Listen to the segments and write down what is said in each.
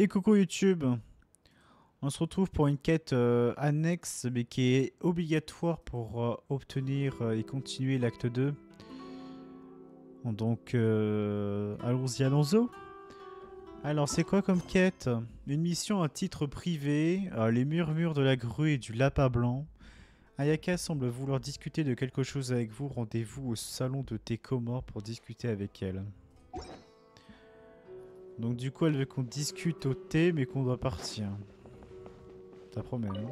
Et coucou YouTube, on se retrouve pour une quête annexe mais qui est obligatoire pour obtenir et continuer l'acte 2. Donc allons-y, allons-y. Alors c'est quoi comme quête? Une mission à titre privé, les murmures de la grue et du lapin blanc. Ayaka semble vouloir discuter de quelque chose avec vous, rendez-vous au salon de thé Comore pour discuter avec elle. Donc du coup elle veut qu'on discute au thé mais qu'on doit partir. Ça promet, hein.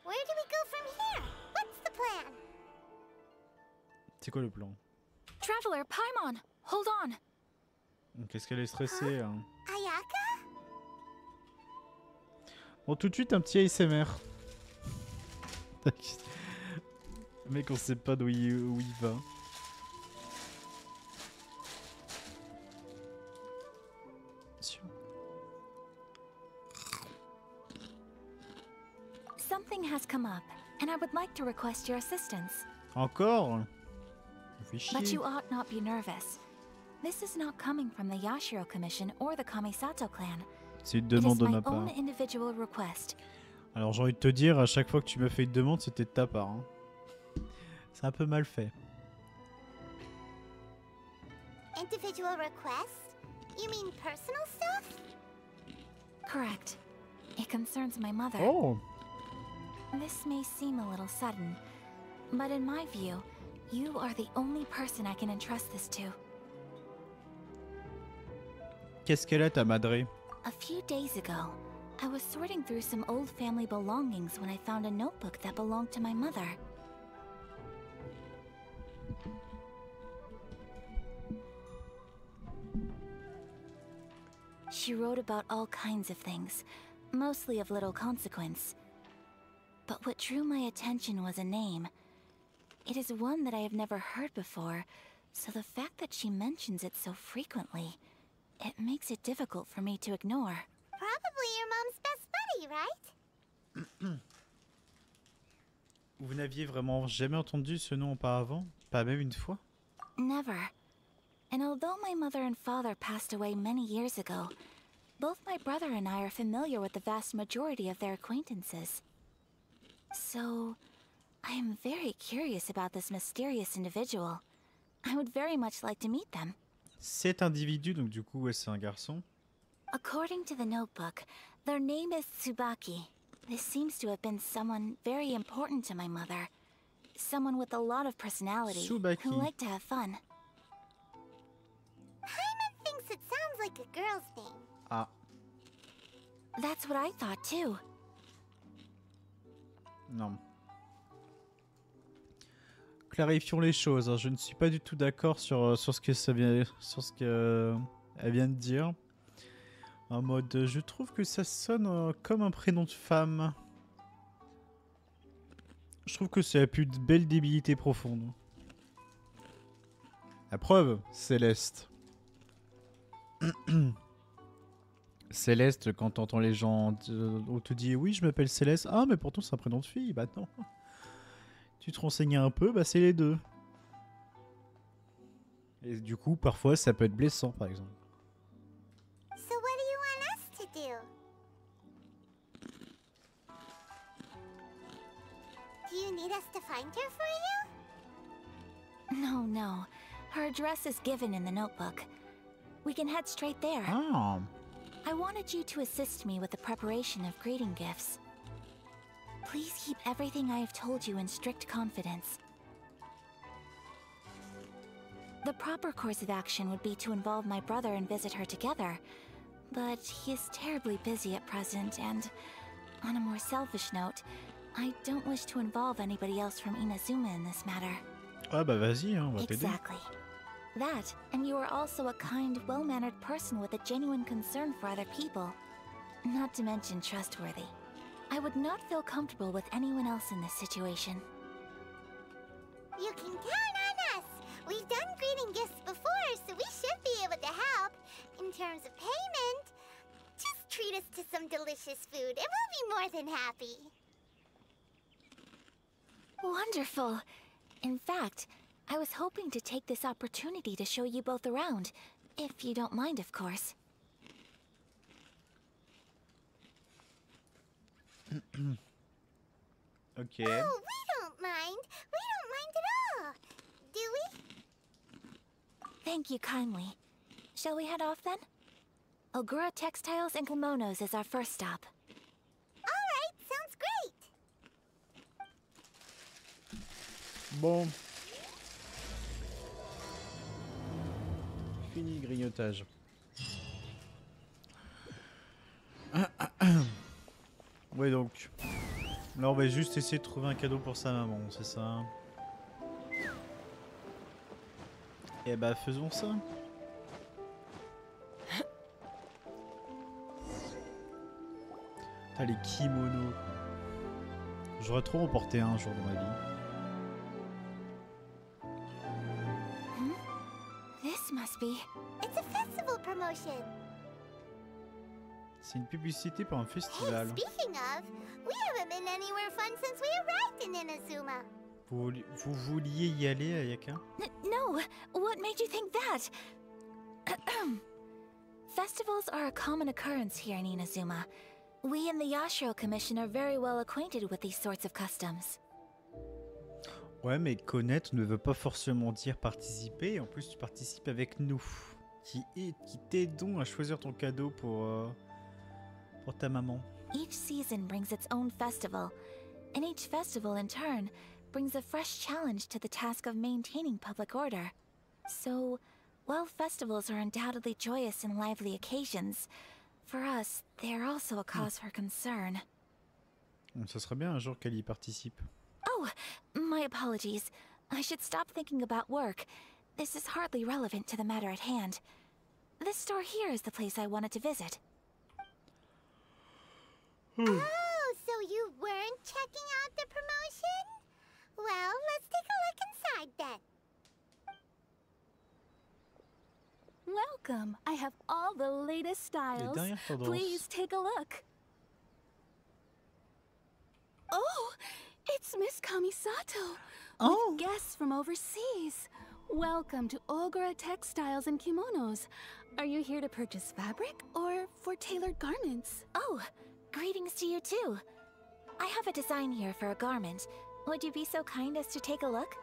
Where do we go from here? What's the plan? C'est quoi le plan? Traveler, Paimon, hold on. Qu'est-ce qu'elle est stressée, hein. Ayaka? Bon, tout de suite un petit ASMR. Le mec, on sait pas où il va. Something has come up, and I would like to request your assistance. Encore? Ça fait chier. But you ought not be nervous. This is not coming from the Yashiro Commission or the Kamisato clan. C'est une It is demande de my ma part. own individual request. Alors j'ai envie de te dire, à chaque fois que tu m'as fait une demande, c'était de ta part, hein. C'est un peu mal fait. Individual request? You mean personal stuff? Correct. It concerns my mother. Oh! This may seem a little sudden, but in my view, you are the only person I can entrust this to. Qu'est-ce qu'elle a, ta madré? A few days ago, I was sorting through some old family belongings when I found a notebook that belonged to my mother. She wrote about all kinds of things, mostly of little consequence. But what drew my attention was a name. It is one that I have never heard before, so the fact that she mentions it so frequently, it makes it difficult for me to ignore. Probably your mom's best buddy, right? Vous n'aviez vraiment jamais entendu ce nom auparavant? Pas même une fois? Never. And although my mother and father passed away many years ago, both my brother and I are familiar with the vast majority of their acquaintances. So, I am very curious about this mysterious individual. I would very much like to meet them. Cet individu, donc du coup, ouais, c'est un garçon. According to the notebook, their name is Tsubaki. This seems to have been someone very important to my mother. Someone with a lot of personality, Tsubaki. who liked to have fun. Paimon thinks it sounds like a girl's name. Ah. That's what I thought too. Non. Clarifions les choses, hein. Je ne suis pas du tout d'accord sur ce que ça vient, sur ce que elle vient de dire. En mode, je trouve que ça sonne comme un prénom de femme. Je trouve que c'est la plus belle débilité profonde. La preuve, Céleste. Céleste, quand t'entends les gens, on te dit oui, je m'appelle Céleste. Ah, mais pourtant c'est un prénom de fille. Bah non. Tu te renseignes un peu, bah c'est les deux. Et du coup, parfois, ça peut être blessant, par exemple. So what do you want us to do? Do you need us to find her for you? No. Her address is given in the notebook. We can head straight there. Ah, I wanted you to assist me with the preparation of greeting gifts. Please keep everything I have told you in strict confidence. The proper course of action would be to involve my brother and visit her together. But he is terribly busy at present, and on a more selfish note, I don't wish to involve anybody else from Inazuma in this matter. ah bah vas-y, hein, on va t'aider. Exactly. That, and you are also a kind, well-mannered person with a genuine concern for other people. Not to mention trustworthy. I would not feel comfortable with anyone else in this situation. You can count on us. We've done greeting gifts before, so we should be able to help. In terms of payment, just treat us to some delicious food and we'll be more than happy. Wonderful. In fact, I was hoping to take this opportunity to show you both around, if you don't mind, of course. Ok. Oh, we don't mind. We don't mind at all. Do we? Thank you kindly. Shall we head off then? Ogura Textiles and Kimonos is our first stop. All right, sounds great. Bon. Fini le grignotage. Ouais, donc. Là, on va juste essayer de trouver un cadeau pour sa maman, c'est ça? Eh bah, faisons ça. Ah, les kimonos. J'aurais trop en porté un jour dans ma vie. This must be... It's a festival promotion. C'est une publicité pour un Hey, festival. speaking of, we haven't been anywhere fun since we arrived in Inazuma. Vous vouliez y aller, Ayaka? No! What made you think that? Festivals are a common occurrence here in Inazuma. We in the Yashiro Commission are very well acquainted with these sorts of customs. Ouais, mais connaître ne veut pas forcément dire participer. En plus, tu participes avec nous. Qui t'aidons à choisir ton cadeau pour ta maman. Each season brings its own festival, and each festival in turn brings a fresh challenge to the task of maintaining public order. So, while festivals are undoubtedly joyous and lively occasions, for us, they are also a cause for concern. Ça serait bien un jour qu'elle y participe. Oh, my apologies. I should stop thinking about work. This is hardly relevant to the matter at hand. This store here is the place I wanted to visit. Oh, so you weren't checking out the promotion? Well, let's take a look inside then. Welcome. I have all the latest styles. dernières tendances. Please take a look. Oh, it's Miss Kamisato. Oh. With guests from overseas. Welcome to Ogura Textiles and Kimonos. Are you here to purchase fabric or for tailored garments? Oh, greetings to you too. I have a design here for a garment. Would you be so kind as to take a look?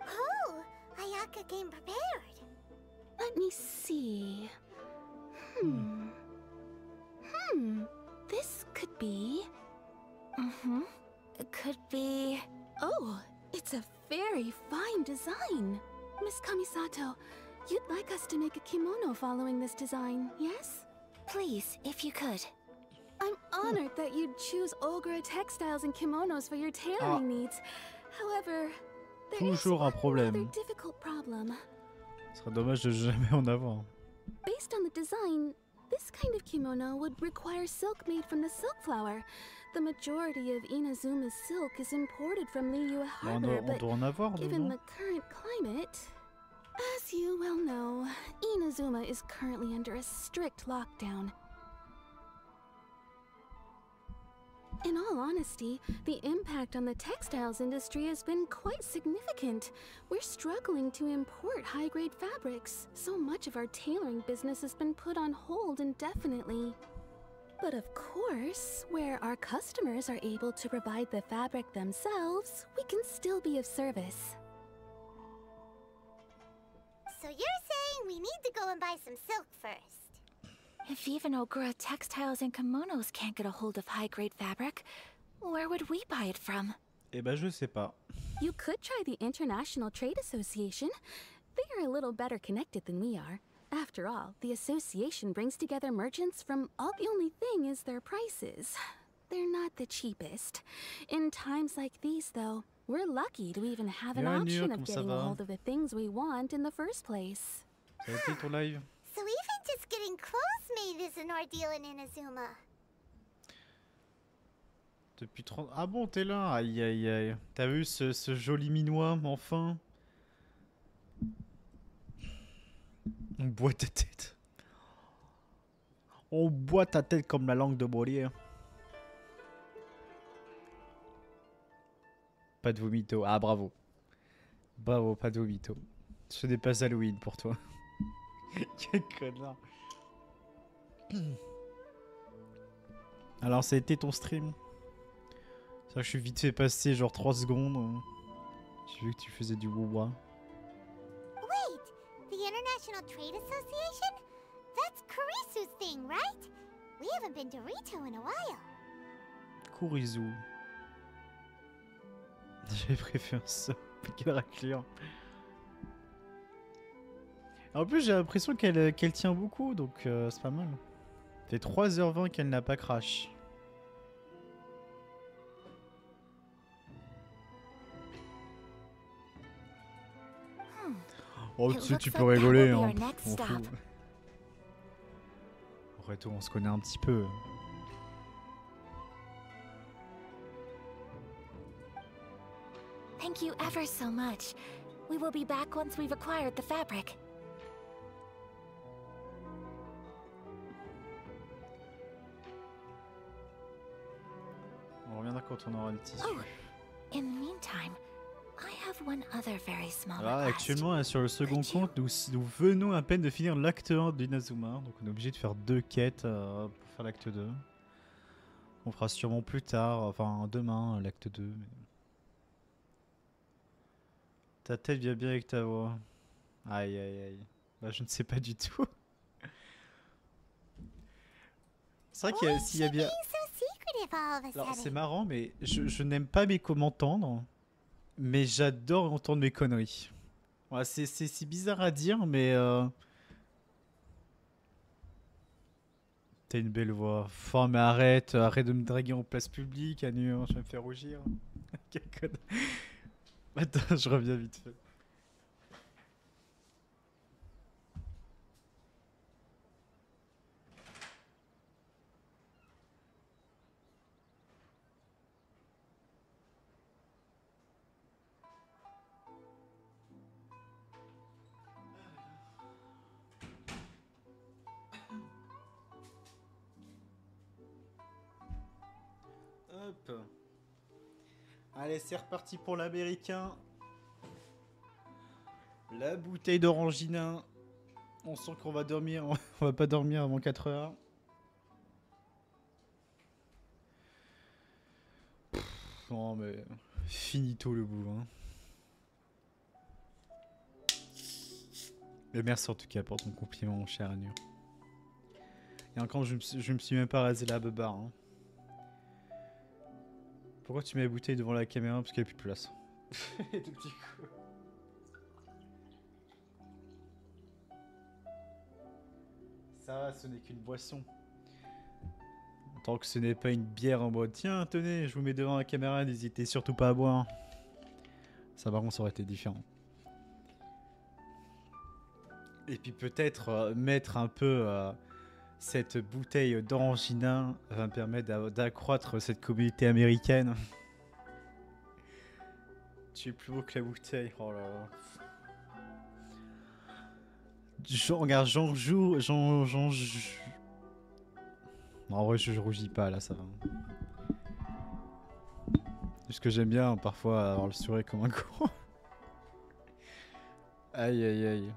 Oh, Ayaka came prepared. Let me see. This could be... It could be... Oh, it's a very fine design. Miss Kamisato, you'd like us to make a kimono following this design, yes? Please, if you could. I'm honored that you'd choose Ogura Textiles and Kimonos for your tailoring needs. However, there is Toujours un one problème. rather difficult problem. Ce serait dommage de jamais en avoir. Based on the design, this kind of kimono would require silk made from the silk flower. The majority of Inazuma's silk is imported from Liyue Bah, on Harbor, doit en avoir, nous, given non? the current climate, as you well know, Inazuma is currently under a strict lockdown. In all honesty, the impact on the textiles industry has been quite significant. We're struggling to import high-grade fabrics. So much of our tailoring business has been put on hold indefinitely. But of course, where our customers are able to provide the fabric themselves, we can still be of service. So you're saying we need to go and buy some silk first? If even Ogura Textiles and Kimonos can't get a hold of high-grade fabric, where would we buy it from? Eh ben, je sais pas. You could try the International Trade Association. They are a little better connected than we are. After all, the association brings together merchants from all the only thing is their prices. They're not the cheapest. In times like these, though, we're lucky to even have an Yeah, option Nia, of comment ça getting a va? hold of the things we want in the first place. Ça a été ton live? So even just getting clothes made is an ordeal in Inazuma. Depuis 30... Ah bon, t'es là? Aïe, aïe, aïe. T'as vu ce joli minois, enfin? On boit ta tête. On boit ta tête comme la langue de Molière. Pas de vomito. Ah, bravo. Bravo, pas de Obito. Ce n'est pas Halloween pour toi. Quel connard. Alors, ça a été ton stream? C'est vrai que je suis vite fait passer genre 3 secondes. J'ai vu que tu faisais du wouwa. Wait, the International Trade Association? That's Kurisu's thing, right? We haven't been to Rito in a while. Kurisu. J'avais préféré ça. Quelle raclure. En plus, j'ai l'impression qu'elle tient beaucoup, donc c'est pas mal. Ça fait 3h20 qu'elle n'a pas crash. Oh, tu sais, tu peux rigoler, hein. On s'en fout. Reto, on se connaît un petit peu. Thank you ever so much. We will be back once we've acquired the fabric. On reviendra quand on aura le tissu. Oh, in the meantime, I have one other very small Là, request. actuellement, sur le second compte, nous venons à peine de finir l'acte 1 d'Inazuma. Donc on est obligé de faire 2 quêtes pour faire l'acte 2. On fera sûrement plus tard, enfin demain, l'acte 2. Mais... Ta tête vient bien avec ta voix. Aïe aïe aïe. Bah je ne sais pas du tout. C'est vrai qu'il y a, s'il y a bien... So secretive all of a Alors c'est sudden. marrant, mais je n'aime pas m'entendre. Mais j'adore entendre mes conneries. Voilà, c'est si bizarre à dire, mais... T'as une belle voix. Enfin, mais arrête de me draguer en place publique, Anu, hein, je vais me faire rougir. Quel connard. Attends, je reviens vite fait. Hop. Allez, c'est reparti pour l'américain. La bouteille d'orangina. On sent qu'on va dormir. On va pas dormir avant 4 heures. Non mais finito le bout. Hein. Mais merci en tout cas pour ton compliment, mon cher Anu. Et encore, je me suis même pas rasé la beubare. Hein. Pourquoi tu mets la bouteille devant la caméra? Parce qu'il n'y a plus de place. Des petits coups. Ça va, ce n'est qu'une boisson. Tant que ce n'est pas une bière en mode tiens, tenez, je vous mets devant la caméra, n'hésitez surtout pas à boire. Ça, par contre, ça aurait été différent. Et puis peut-être mettre un peu cette bouteille d'orangina va me permettre d'accroître cette communauté américaine. Tu es plus beau que la bouteille. Oh là là. Regarde, Non, en vrai, je rougis pas là, ça va. Parce que j'aime bien parfois avoir le sourire comme un con. Aïe aïe aïe.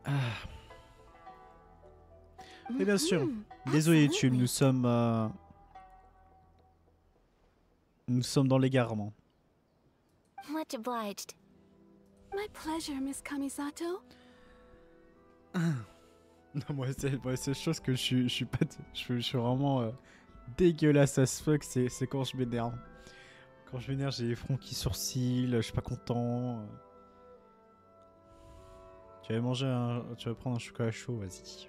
Ah. Et bien sûr, désolé YouTube, nous sommes dans l'égarement. Much obliged. My pleasure, Miss Kamisato. Non, moi, c'est chose que je suis pas... Je suis vraiment dégueulasse as fuck, c'est quand je m'énerve. Quand je m'énerve, j'ai les fronts qui sourcillent, je suis pas content. Tu vas prendre un chocolat chaud, vas-y.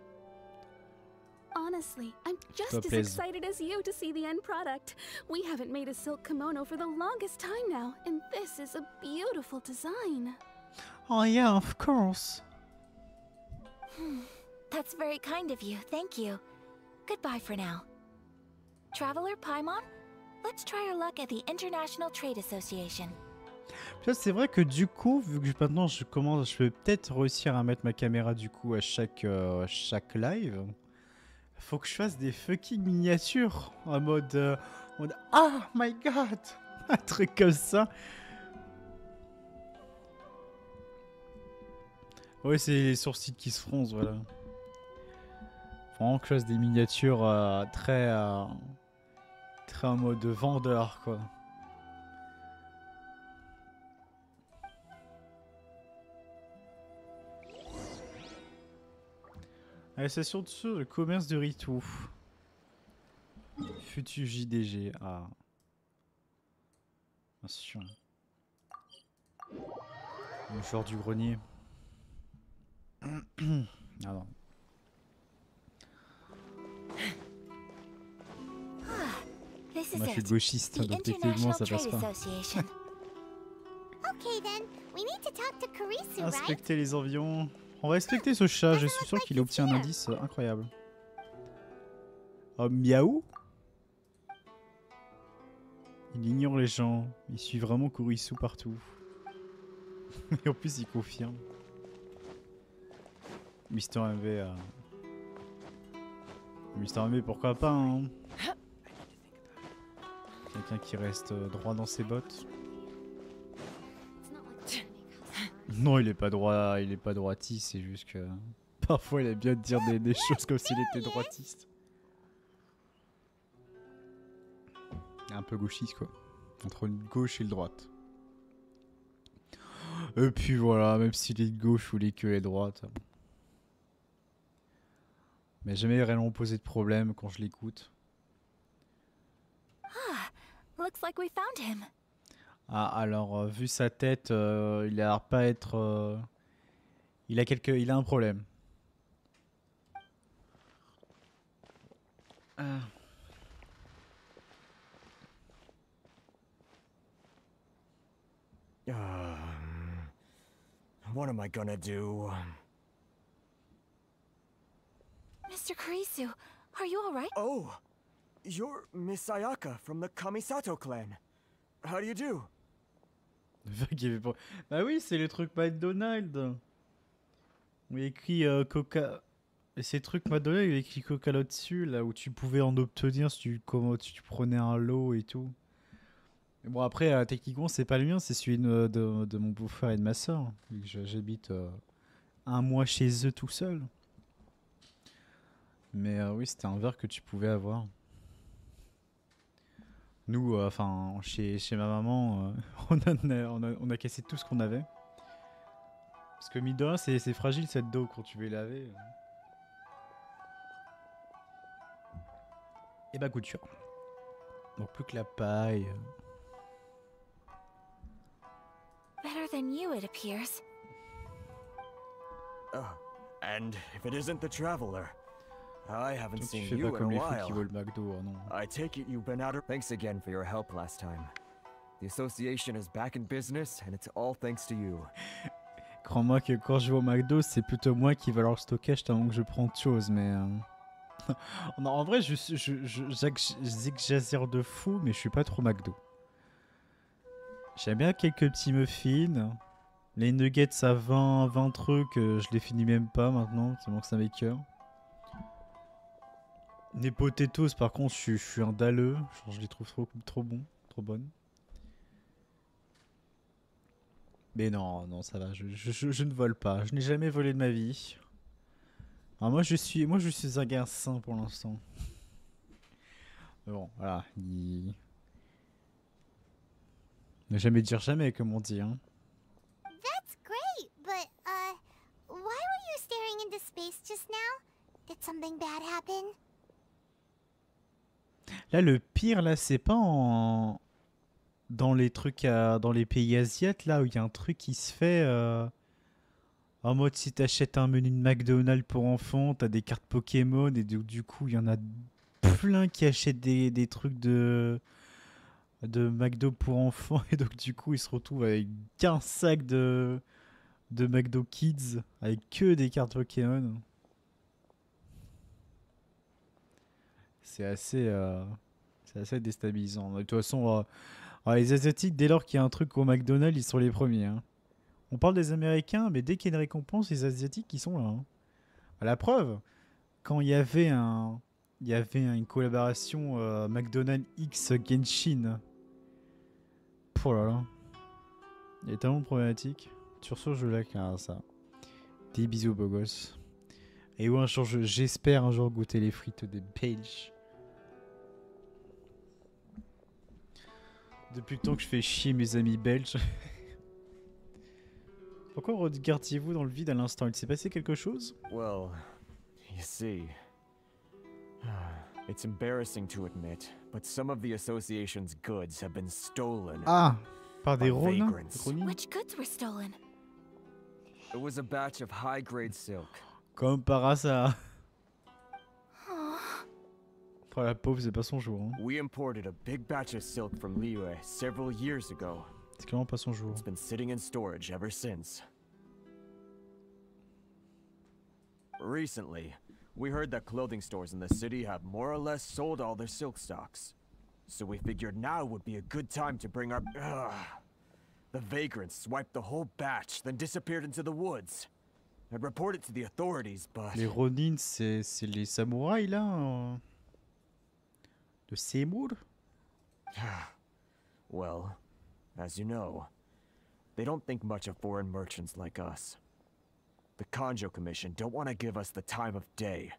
Honestly, I'm just Toi, as plaise. excited as you to see the end product. We haven't made a silk kimono for the longest time now, and this is a beautiful design. Oh yeah, of course. That's very kind of you, thank you. Goodbye for now. Traveler Paimon, let's try our luck at the International Trade Association. Puis là, c'est vrai que du coup, vu que maintenant je vais peut-être réussir à mettre ma caméra du coup à chaque live. Faut que je fasse des fucking miniatures en mode On a... Oh my god. Un truc comme ça. Ouais, c'est les sourcils qui se froncent, voilà. Vraiment que je fasse des miniatures très en mode vendeur, quoi. Allez, c'est sur le commerce de Ritou. Futu JDG. Ah. Bien sûr. Le joueur du grenier. Ah non. This is Moi je suis it. gauchiste, The donc techniquement ça International passe Trade pas. Association. Okay then, we need to talk to Karisu, right? Inspecter les environs. On va inspecter ce chat, je suis sûr qu'il obtient un indice incroyable. Oh, miaou. Il ignore les gens, il suit vraiment Kurisu partout. Et en plus il confirme. Mister MV Mister MV pourquoi pas hein. Quelqu'un qui reste droit dans ses bottes. Non, il est pas droitiste, c'est juste que parfois il aime bien dire des choses comme s'il était droitiste. Un peu gauchiste quoi. Entre une gauche et le droite. Et puis voilà, même s'il est de gauche ou que est droite. Mais jamais réellement posé de problème quand je l'écoute. Looks like we found him. Ah alors vu sa tête, il a l'air pas être. Il a un problème. What am I gonna do? Mr. Kurisu, are you alright? Oh, you're Miss Ayaka from the Kamisato clan. How do you do? Bah oui, c'est le truc McDonald's. Il y a écrit Coca. Et ces trucs McDonald's, il y a écrit Coca là dessus, là où tu pouvais en obtenir si tu prenais un lot et tout. Mais bon, après, techniquement, c'est pas le mien, c'est celui de mon beau-frère et de ma soeur. Vu que j'habite un mois chez eux tout seul. Mais oui, c'était un verre que tu pouvais avoir. Nous, enfin, chez ma maman, on a cassé tout ce qu'on avait. Parce que mine de rien, c'est fragile cette dos quand tu veux laver. Et bah couture. Donc plus que la paille. Better than you, it appears. And if it isn't the traveler, I haven't Donc tu seen fais pas you in comme a les fous qui while. volent le McDo, oh non. I take it you've been out of... Thanks again for your help last time. The association is back in business, and it's all thanks to you. Crois-moi que quand je vais au McDo, c'est plutôt moi qui vais leur stockage avant que je prends autre chose, mais... non, en vrai, j'exagère de fou, mais je suis pas trop McDo. J'aime bien quelques petits muffins. Les nuggets à 20 trucs, je les finis même pas maintenant, c'est bon que ça m'écoeure. Les potatoes, par contre, je suis un dalleux. Genre, je les trouve trop bons, trop bonnes. Mais non, ça va, je ne vole pas. Je n'ai jamais volé de ma vie. Alors moi, je suis un gars sain pour l'instant. Mais bon, voilà. Ne jamais dire jamais, comme on dit, hein. That's great, but, why were you staring into space just now? Did something bad happen? Là, le pire, là, c'est pas dans les trucs, dans les pays asiatiques, là, où il y a un truc qui se fait... En mode, si t'achètes un menu de McDonald's pour enfants, t'as des cartes Pokémon, et du coup, il y en a plein qui achètent des trucs de McDo pour enfants, et donc du coup, ils se retrouvent avec 15 sacs de McDo Kids, avec que des cartes Pokémon. C'est assez déstabilisant. De toute façon, les Asiatiques, dès lors qu'il y a un truc au McDonald's, ils sont les premiers, hein. On parle des Américains, mais dès qu'il y a une récompense, les Asiatiques, ils sont là, hein. À la preuve, quand il y avait un il y avait une collaboration McDonald's X Genshin. Oh là là. Il est tellement problématique. Sur ce jeu-là, car ça. Des bisous, beau gosse. Et où un jour, j'espère un jour goûter les frites des Belges. Depuis le temps que je fais chier mes amis belges. Pourquoi regardiez-vous dans le vide à l'instant? Il s'est passé quelque chose? Well, you see, it's embarrassing to admit, but some of the association's goods have been stolen. Ah! Par des By Ronins? vagrants. Ronins? Which goods were stolen? It was a batch of high-grade silk. Comme par hasard. Oh, Oh, la pauvre, c'est pas son jour. Hein. We imported a big batch of silk from Liyue several years ago. C'est clairement pas son jour. It's been sitting in storage ever since. Recently, we heard that clothing stores in the city have more or less sold all their silk stocks. So we figured now would be a good time to bring our... The vagrants swiped the whole batch, then disappeared into the woods. I'd reported to the authorities, but... Les Ronin, c'est les samouraïs là de Seymour? Well, as you know, they don't think much of foreign merchants like us. The Kanjo Commission don't want to give us the time of day.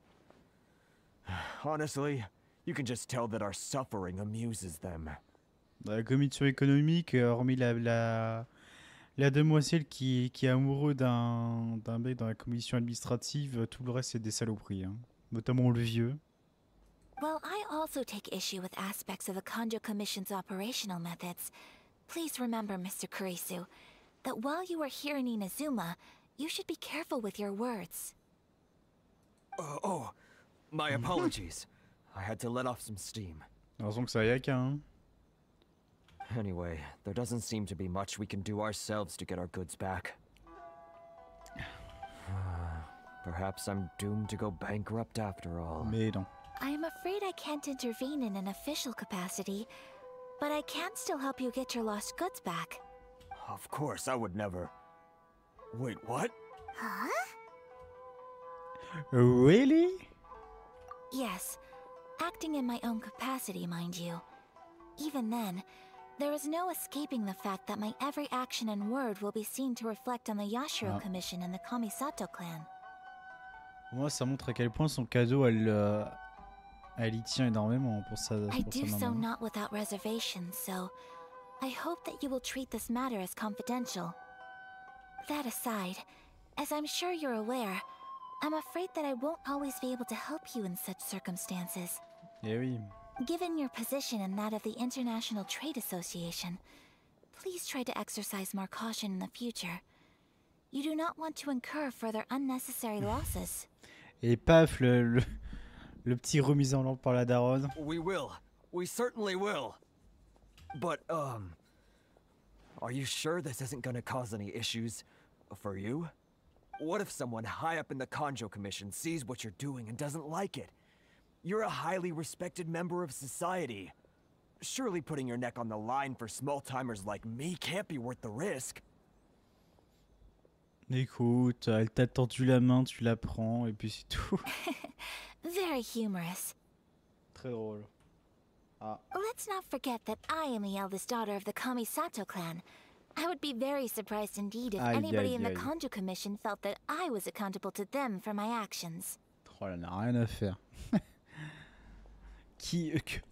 Honestly, you can just tell that our suffering amuses them. La commission économique, hormis la demoiselle qui est amoureux d'un mec dans la commission administrative, tout le reste c'est des saloperies. Hein. Notamment le vieux. While I also take issue with aspects of the Kanjo Commission's operational methods, please remember, Mr. Kurisu, that while you are here in Inazuma, you should be careful with your words. My apologies. I had to let off some steam. Heureusement que ça Ayaka, hein. Anyway, there doesn't seem to be much we can do ourselves to get our goods back. Perhaps I'm doomed to go bankrupt after all. Mais non. I am afraid I can't intervene in an official capacity, but I can still help you get your lost goods back. Of course, I would never... Wait, what? Huh? Really? Yes, acting in my own capacity, mind you. Even then, there is no escaping the fact that my every action and word will be seen to reflect on the Yashiro Ah. Commission and the Kamisato clan. Moi, ça montre à quel point son cadeau, elle y tient énormément pour sa I pour sa do so maman. not without reservations, so I hope that you will treat this matter as confidential. That aside, as I'm sure you're aware, I'm afraid that I won't always be able to help you in such circumstances. Eh oui. Given your position and that of the International Trade Association, please try to exercise more caution in the future. You do not want to incur further unnecessary losses. Et paf, le petit remis en lampe par la daronne. We will. We certainly will. But, are you sure this isn't gonna cause any issues for you? What if someone high up in the Kanjo Commission sees what you're doing and doesn't like it? You're a highly respected member of society. Surely putting your neck on the line for small-timers like me can't be worth the risk. Écoute, elle t'a tendu la main, tu la prends, et puis c'est tout. Very humorous. Très drôle. Ah. Let's not forget that I am the eldest daughter of the Kamisato clan. I would be very surprised indeed if Aïe, anybody aïe, in the aïe. Kanjo Commission felt that I was accountable to them for my actions. Oh, elle n'a rien à faire.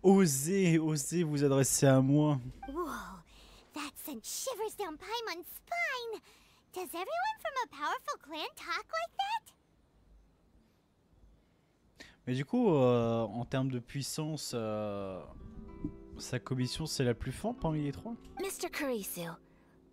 Osez vous adresser à moi. Whoa, that sent shivers down Paimon's spine. Does everyone from a powerful clan talk like that? Mais du coup, en termes de puissance, sa commission c'est la plus forte parmi les trois. Mr. Kurisu,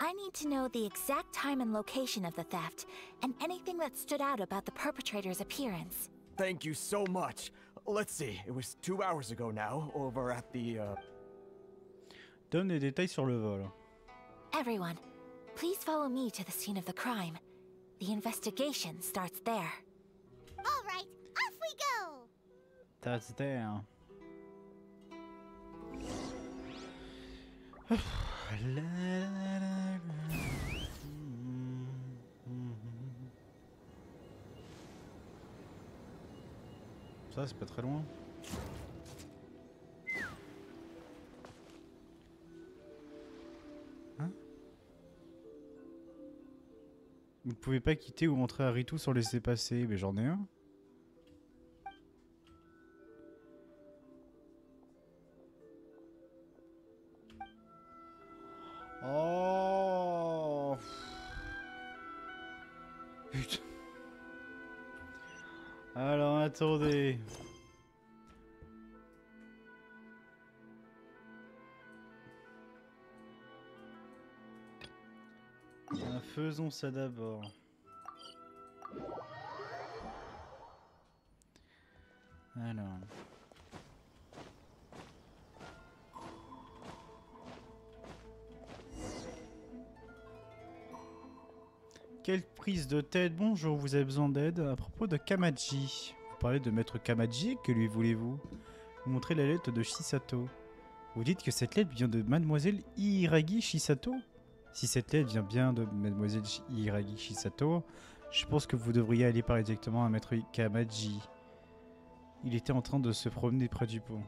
I need to know the exact time and location of the theft, and anything that stood out about the perpetrator's appearance. Thank you so much. Let's see, it was 2 hours ago now, over at the, Donne des détails sur le vol. Everyone, please follow me to the scene of the crime. The investigation starts there. All right, off we go. That's there. Ça, c'est pas très loin. Hein? Vous ne pouvez pas quitter ou rentrer à Ritu sans laisser passer. Mais j'en ai un. Oh putain. Alors attendez. Faisons ça d'abord. Alors. Quelle prise de tête. Bonjour, vous avez besoin d'aide à propos de Kamaji. Vous parlez de maître Kamaji, que lui voulez-vous? Vous montrez la lettre de Shisato. Vous dites que cette lettre vient de mademoiselle Hiragi Shisato? Si cette lettre vient bien de mademoiselle Hiragi Shisato, je pense que vous devriez aller parler directement à maître Kamaji. Il était en train de se promener près du pont.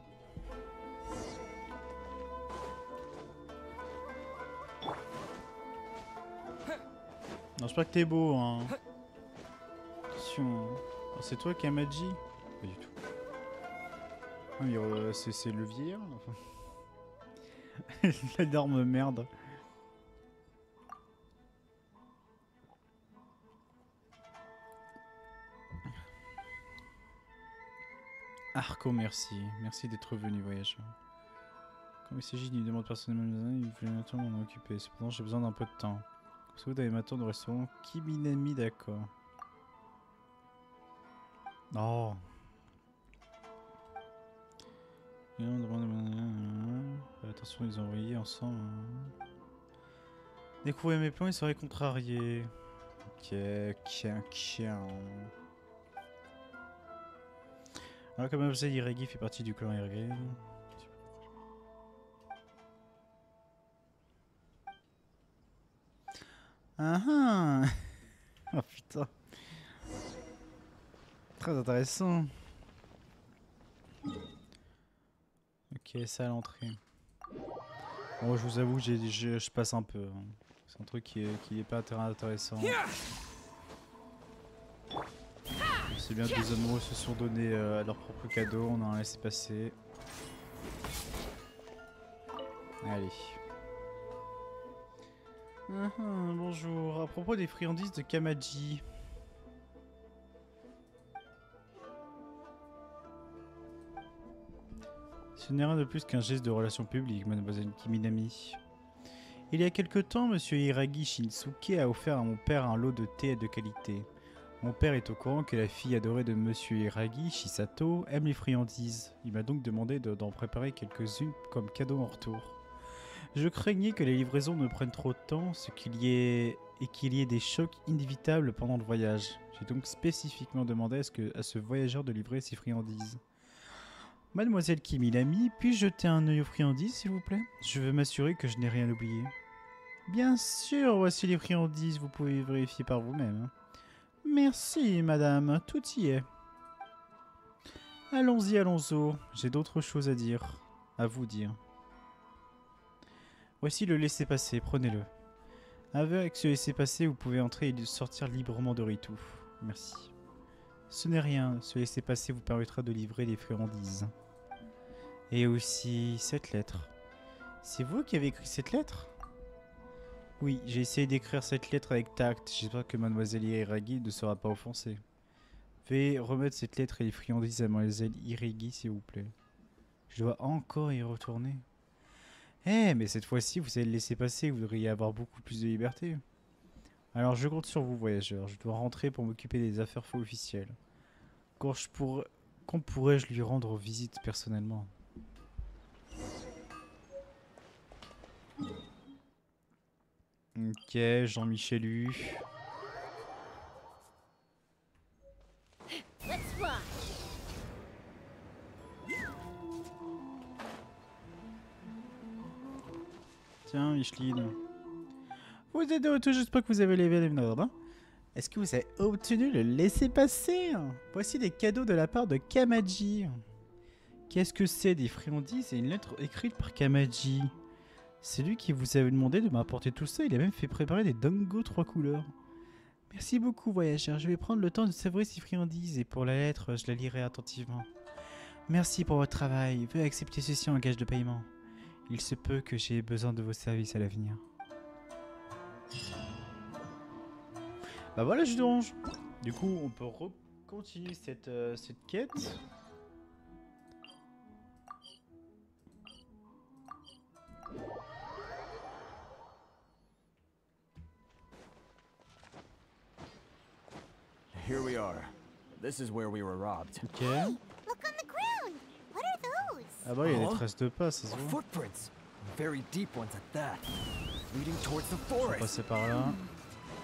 Non, j'espère que t'es beau, hein. Attention. Oh, c'est toi, Kamaji? Pas du tout. Ah, mais c'est le vieillard, enfin. L'énorme merde. Arco, merci. Merci d'être venu, voyageur. Comme il s'agit d'une demande personnelle, il voulait maintenant m'en occuper. Cependant, j'ai besoin d'un peu de temps. Est-ce que vous allez m'attendre au restaurant Kiminami, d'accord. Oh. Attention, ils ont envoyé ensemble. Découvrez mes plans, ils seraient contrariés. Ok, alors, comme vous savez, Hiragi fait partie du clan Hiragi. Ah ah. Oh putain. Très intéressant. Ok, ça à l'entrée. Bon, je vous avoue, je passe un peu. Hein. C'est un truc qui est pas très intéressant. C'est bien que les amoureux se sont donnés leur propre cadeau, on en a laissé passer. Allez. Bonjour, à propos des friandises de Kamaji. Ce n'est rien de plus qu'un geste de relation publique, mademoiselle Kiminami. Il y a quelque temps, monsieur Hiragi Shinsuke a offert à mon père un lot de thé de qualité. Mon père est au courant que la fille adorée de monsieur Hiragi, Shisato, aime les friandises. Il m'a donc demandé d'en préparer quelques-unes comme cadeau en retour. Je craignais que les livraisons ne prennent trop de temps, qu'il y ait des chocs inévitables pendant le voyage. J'ai donc spécifiquement demandé à ce voyageur de livrer ses friandises. Mademoiselle Kiminami, puis-je jeter un œil aux friandises, s'il vous plaît? Je veux m'assurer que je n'ai rien oublié. Bien sûr, voici les friandises, vous pouvez vérifier par vous-même. Merci, madame, tout y est. Allons-y, allons-y. J'ai d'autres choses à dire. À vous dire. Voici le laissez-passer, prenez-le. Avec ce laissez-passer, vous pouvez entrer et sortir librement de Ritu. Merci. Ce n'est rien, ce laissez-passer vous permettra de livrer les friandises. Et aussi cette lettre. C'est vous qui avez écrit cette lettre? Oui, j'ai essayé d'écrire cette lettre avec tact. J'espère que mademoiselle Hiragi ne sera pas offensée. Veuillez remettre cette lettre et les friandises à mademoiselle Hiragi, s'il vous plaît. Je dois encore y retourner. Eh, mais cette fois-ci, vous allez le laisser passer, vous devriez avoir beaucoup plus de liberté. Alors, je compte sur vous, voyageur. Je dois rentrer pour m'occuper des affaires officielles. Quand pourrais-je lui rendre visite personnellement? Ok, Jean-Michel U. Tiens, Micheline. Vous êtes de retour, j'espère que vous avez levé les ordres. Est-ce que vous avez obtenu le laissez-passer? Voici des cadeaux de la part de Kamaji. Qu'est-ce que c'est des friandises et une lettre écrite par Kamaji? C'est lui qui vous avait demandé de m'apporter tout ça, il a même fait préparer des dongos 3 couleurs. Merci beaucoup, voyageur, je vais prendre le temps de savourer ces friandises et pour la lettre, je la lirai attentivement. Merci pour votre travail, veuillez accepter ceci en gage de paiement. Il se peut que j'ai besoin de vos services à l'avenir. Bah voilà, jus d'orange. Du coup, on peut continuer cette quête. Here we are. This is where we were robbed. Ok. Look on the ground. What are those? Ah bah il y a des Huh? traces de pas, ça se voit. Footprints. Very deep ones at that. Leading towards the On va forest. passer par là.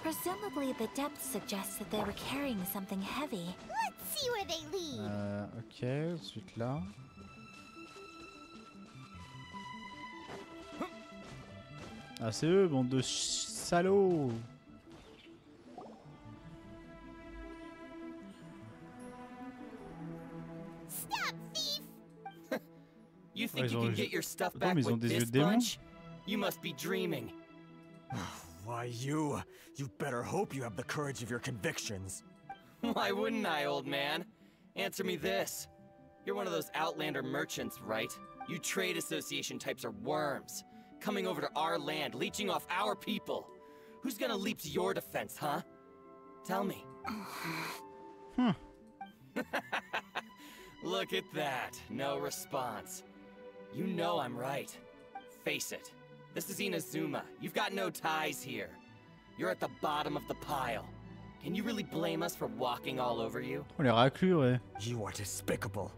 Presumably, the depth suggests that they were carrying something heavy. Let's see where they lead. Ok, ensuite là. Ah c'est eux, bande de salauds. Stop, thief! You Ouais, think ils you ont- can get your stuff Attends, back mais ils ont with des yeux this de démon. bunch? You must be dreaming. Why you better hope you have the courage of your convictions. Why wouldn't I, old man? Answer me this. You're one of those Outlander merchants, right? You trade association types are worms. Coming over to our land, leeching off our people. Who's gonna leap to your defense, huh? Tell me. Look at that. No response. You know I'm right. Face it. This is Inazuma. You've got no ties here. You're at the bottom of the pile. Can you really blame us for walking all over you? On les raclure, ouais. You are despicable.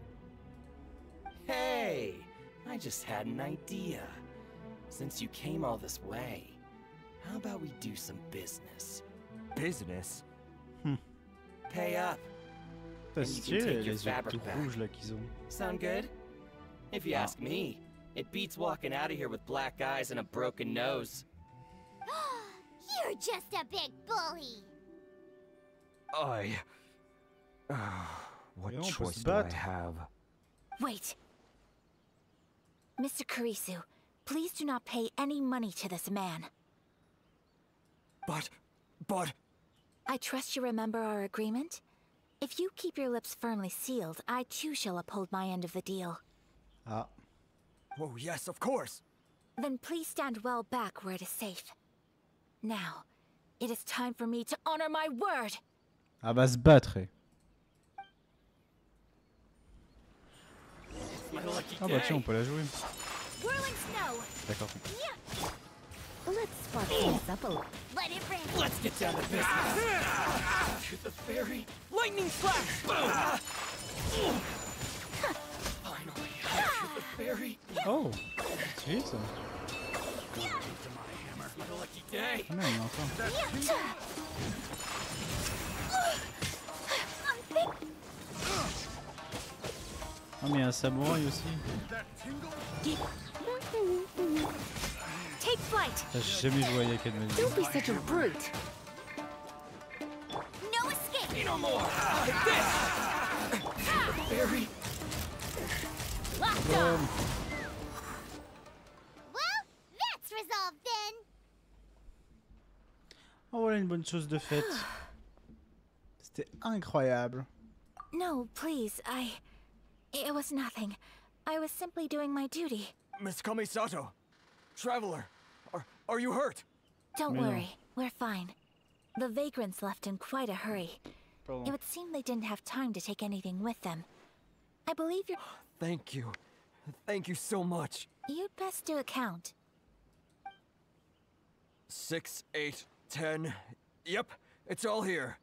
Hey, I just had an idea. Since you came all this way, how about we do some business? Business? Pay up. C'est And you can stylé take les your yeux fabric tout back. rouges là qu'ils ont. Sound good? If you ask me, it beats walking out of here with black eyes and a broken nose. You're just a big bully. What Yeah, on peut choice se do I battre. have? Wait. Mr. Kurisu, please do not pay any money to this man. But... I trust you remember our agreement? If you keep your lips firmly sealed, I too shall uphold my end of the deal. Ah. Oh yes, of course. Then please stand well back where it is safe. Now, it is time for me to honor my word! Ah va se battre. Eh. It's my lucky Ah bah tiens, on peut la jouer. Whirling snow! D'accord. Let's spark things up a little. Let it rip. Let's get down to business. To the fairy. Lightning slash! Boom! Finally, to the fairy. Oh, c'est ça. It's my lucky day. Ah merde, encore. Ah mais il y a un samouraï aussi. Take flight! Ah, j'ai jamais joué à Yakadman. Don't be such a brute! No escape. Say no more. Like this. The fairy. Locked on! Well, that's resolved then. Oh voilà une bonne chose de faite. C'était incroyable. No, please, It was nothing. I was simply doing my duty. Miss Kamisato. Traveler. Are you hurt? Don't Mais non. worry, we're fine. The vagrants left in quite a hurry. It would seem they didn't have time to take anything with them. I believe you're... Thank you. Thank you so much. You'd best do a count. 6, 8, 10. Yep, it's all here.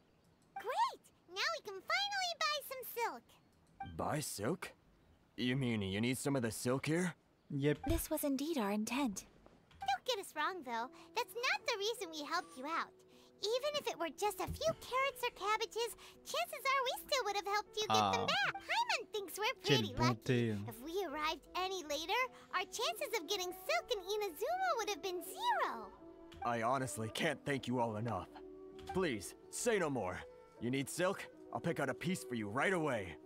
Great. Now we can finally buy some silk. Buy silk? You mean you need some of the silk here? Yep. This was indeed our intent. Don't get us wrong, though. That's not the reason we helped you out. Even if it were just a few carrots or cabbages, chances are we still would have helped you get them Ah. back. Hyman thinks we're Quelle pretty lucky. bonté. If we arrived any later, our chances of getting silk in Inazuma would have been 0. I honestly can't thank you all enough. Please, say no more. You need silk? I'll pick out a piece for you right away.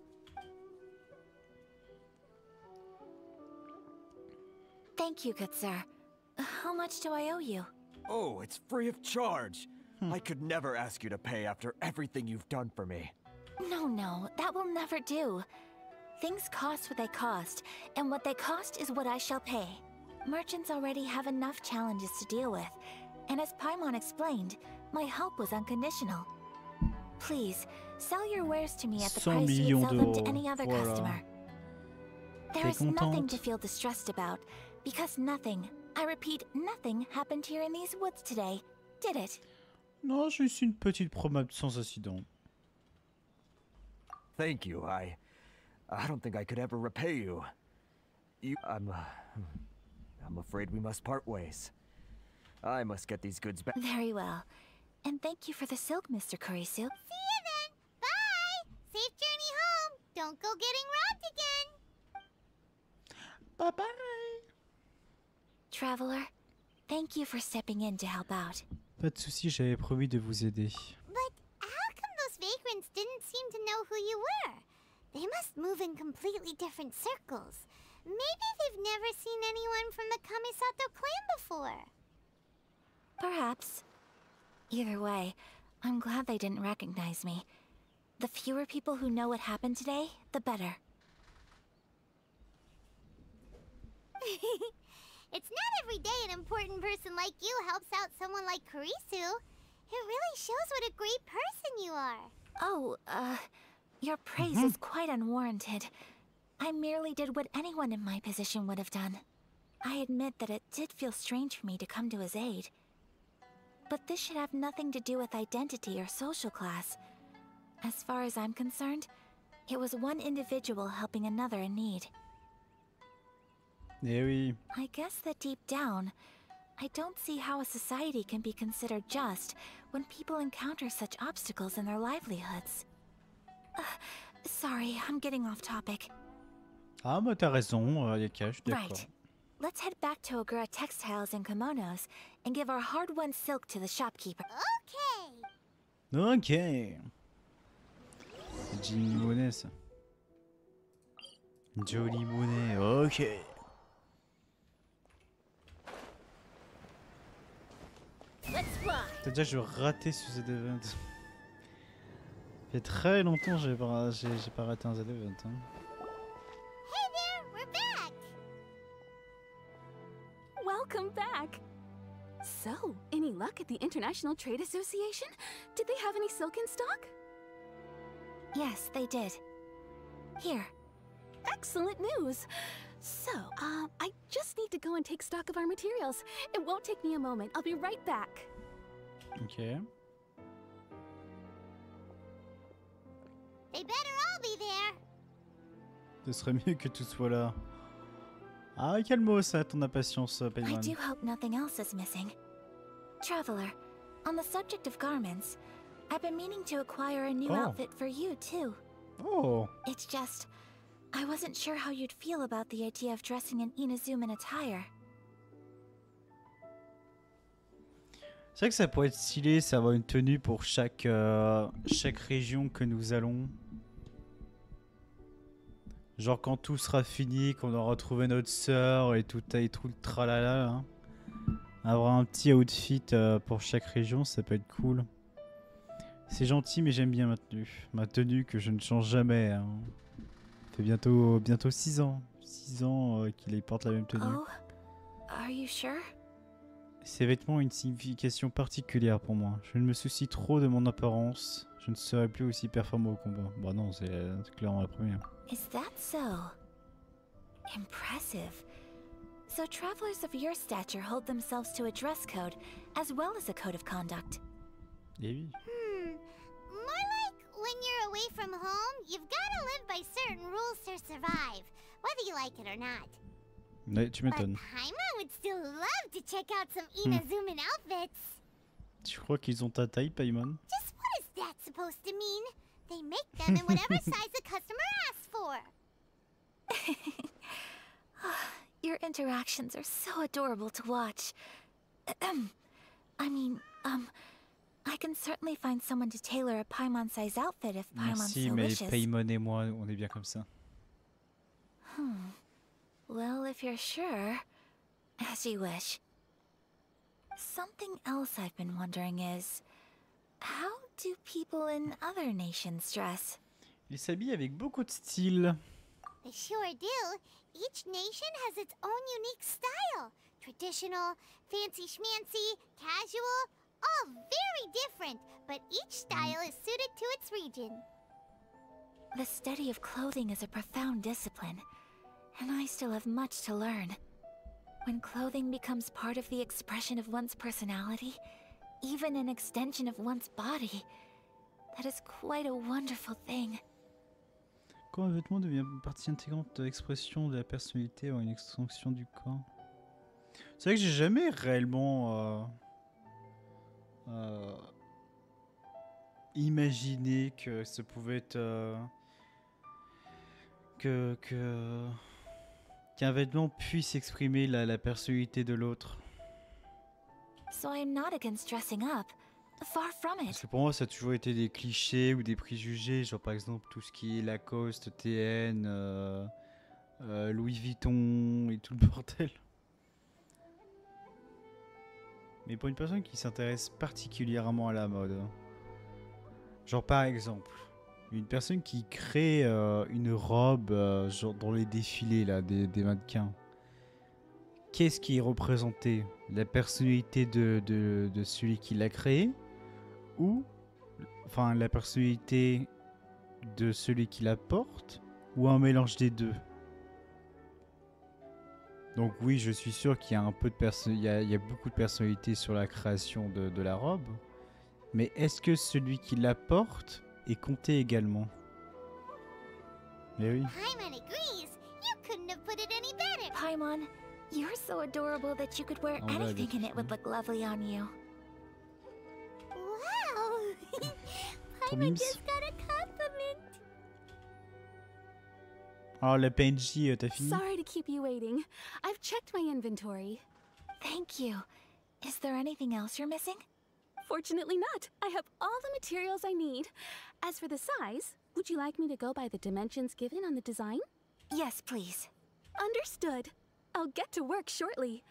Thank you, good sir. How much do I owe you? Oh, it's free of charge. I could never ask you to pay after everything you've done for me. No, that will never do. Things cost what they cost, and what they cost is what I shall pay. Merchants already have enough challenges to deal with, and as Paimon explained, my help was unconditional. Please, sell your wares to me at the 100 price you millions would sell them to d'euros, any other voilà. customer. There T'es is nothing to contente? feel distressed about, because nothing, I repeat, nothing happened here in these woods today, did it? Non, juste une petite promenade sans accident. Thank you. I don't think I could ever repay you. I'm afraid we must part ways. I must get these goods back. Very well. And thank you for the silk, Mr. Kurisu. See you then. Bye. Safe journey home. Don't go getting robbed again. Bye bye. Traveler, thank you for stepping in to help out. Pas de soucis, j'avais promis de vous aider. But how come those vagrants didn't seem to know who you were? They must move in completely different circles. Maybe they've never seen anyone from the Kamisato clan before. Perhaps. Either way, I'm glad they didn't recognize me. The fewer people who know what happened today, the better. It's not every day an important person like you helps out someone like Kurisu. It really shows what a great person you are. Oh, your praise is quite unwarranted. I merely did what anyone in my position would have done. I admit that it did feel strange for me to come to his aid. But this should have nothing to do with identity or social class. As far as I'm concerned, it was one individual helping another in need. Eh oui. I guess that deep down, I don't see how a society can be considered just when people encounter such obstacles in their livelihoods. Sorry, I'm getting off topic. Ah, bah t'as raison, Ayaka, je suis d'accord. Right. Let's head back to Ogura Textiles and Kimonos and give our hard-won silk to the shopkeeper. Okay. Ok. C'est Jimmy Monnaie, ça. Jolie monnaie, ok. Let's fly. T'as déjà, je ratais ce Z-Event. Ça fait très longtemps que j'ai pas raté un Z-Event. Hein. Hey there, we're back. Welcome back! So, any luck at the International Trade Association? Did they have any silk in stock? Yes, they did. Here. Excellent news! So, I just need to go and take stock of our materials. It won't take me a moment. I'll be right back. Ok. They better all be there. Ce serait mieux que tout soit là. Ah, calme-moi ça, ton impatience, I Paimon. do hope nothing else is missing. Traveler, on the subject of garments, I've been meaning to acquire a new Oh. outfit for you, too. Oh. It's just, I wasn't sure how you'd feel about the idea of dressing in Inazuman attire. C'est vrai que ça pourrait être stylé, ça avoir une tenue pour chaque région que nous allons. Genre quand tout sera fini, qu'on aura retrouvé notre sœur et tout le tralala là. Avoir un petit outfit pour chaque région, ça peut être cool. C'est gentil mais j'aime bien ma tenue. Ma tenue que je ne change jamais. Hein. Ça fait bientôt 6 ans. 6 ans qu'il porte la même tenue. Oh, are you sure? Ces vêtements ont une signification particulière pour moi. Je ne me soucie trop de mon apparence. Je ne serai plus aussi performant au combat. Bah non, c'est clairement la première. Is that so? Impressive. So travelers of your stature hold themselves to a dress code, as well as a code of conduct. Eh oui. More like when you're away from home, you've got to live by certain rules to survive, whether you like it or not. Ouais, tu But m'étonnes. Paimon would still love to check out some Inazuman outfits. Tu crois qu'ils ont ta taille, Paimon? Just what is that supposed to mean? They make them in whatever size the customer asks for. Your interactions are so adorable to watch. I mean, I can certainly find someone to tailor a Paimon-size outfit if Paimon Merci, so mais wishes. Paimon et moi, on est bien comme ça. Well, if you're sure, As you wish. Something else I've been wondering is, how do people in other nations dress? Il s'habille avec beaucoup de style. They sure do. Each nation has its own unique style. Traditional, fancy schmancy, casual, all very different, but each style is suited to its region. The study of clothing is a profound discipline, and I still have much to learn. When clothing becomes part of the expression of one's personality, even an extension of one's body, that is quite a wonderful thing. Quand un vêtement devient une partie intégrante de l'expression de la personnalité ou une extension du corps. C'est vrai que j'ai jamais réellement imaginé que ça pouvait être qu'un vêtement puisse exprimer la personnalité de l'autre. So I'm not against dressing up. Far from Parce it. que pour moi, ça a toujours été des clichés ou des préjugés, genre par exemple tout ce qui est Lacoste, TN, Louis Vuitton et tout le bordel. Mais pour une personne qui s'intéresse particulièrement à la mode, genre par exemple, une personne qui crée une robe genre dans les défilés là, des mannequins, qu'est-ce qui est représenté? La personnalité de celui qui l'a créé? Ou enfin la personnalité de celui qui la porte? Ou un mélange des deux? Donc oui, je suis sûr qu'il y a un peu de il y a beaucoup de personnalité sur la création de la robe. Mais est-ce que celui qui la porte est compté également? Mais oui. Paimon agrees. You couldn't have put it any better. Paimon, you're so adorable that you could wear Oh, that anything is and it would look lovely on you. Wow. Trop Paimon mimes. just got a compliment. Alors la PNJ, t'as fini? Sorry to keep you waiting. I've checked my inventory. Thank you. Is there anything else you're missing? Fortunately not. I have all the materials I need. As for the size, would you like me to go by the dimensions given on the design? Yes, please. Understood. I'll get to work shortly.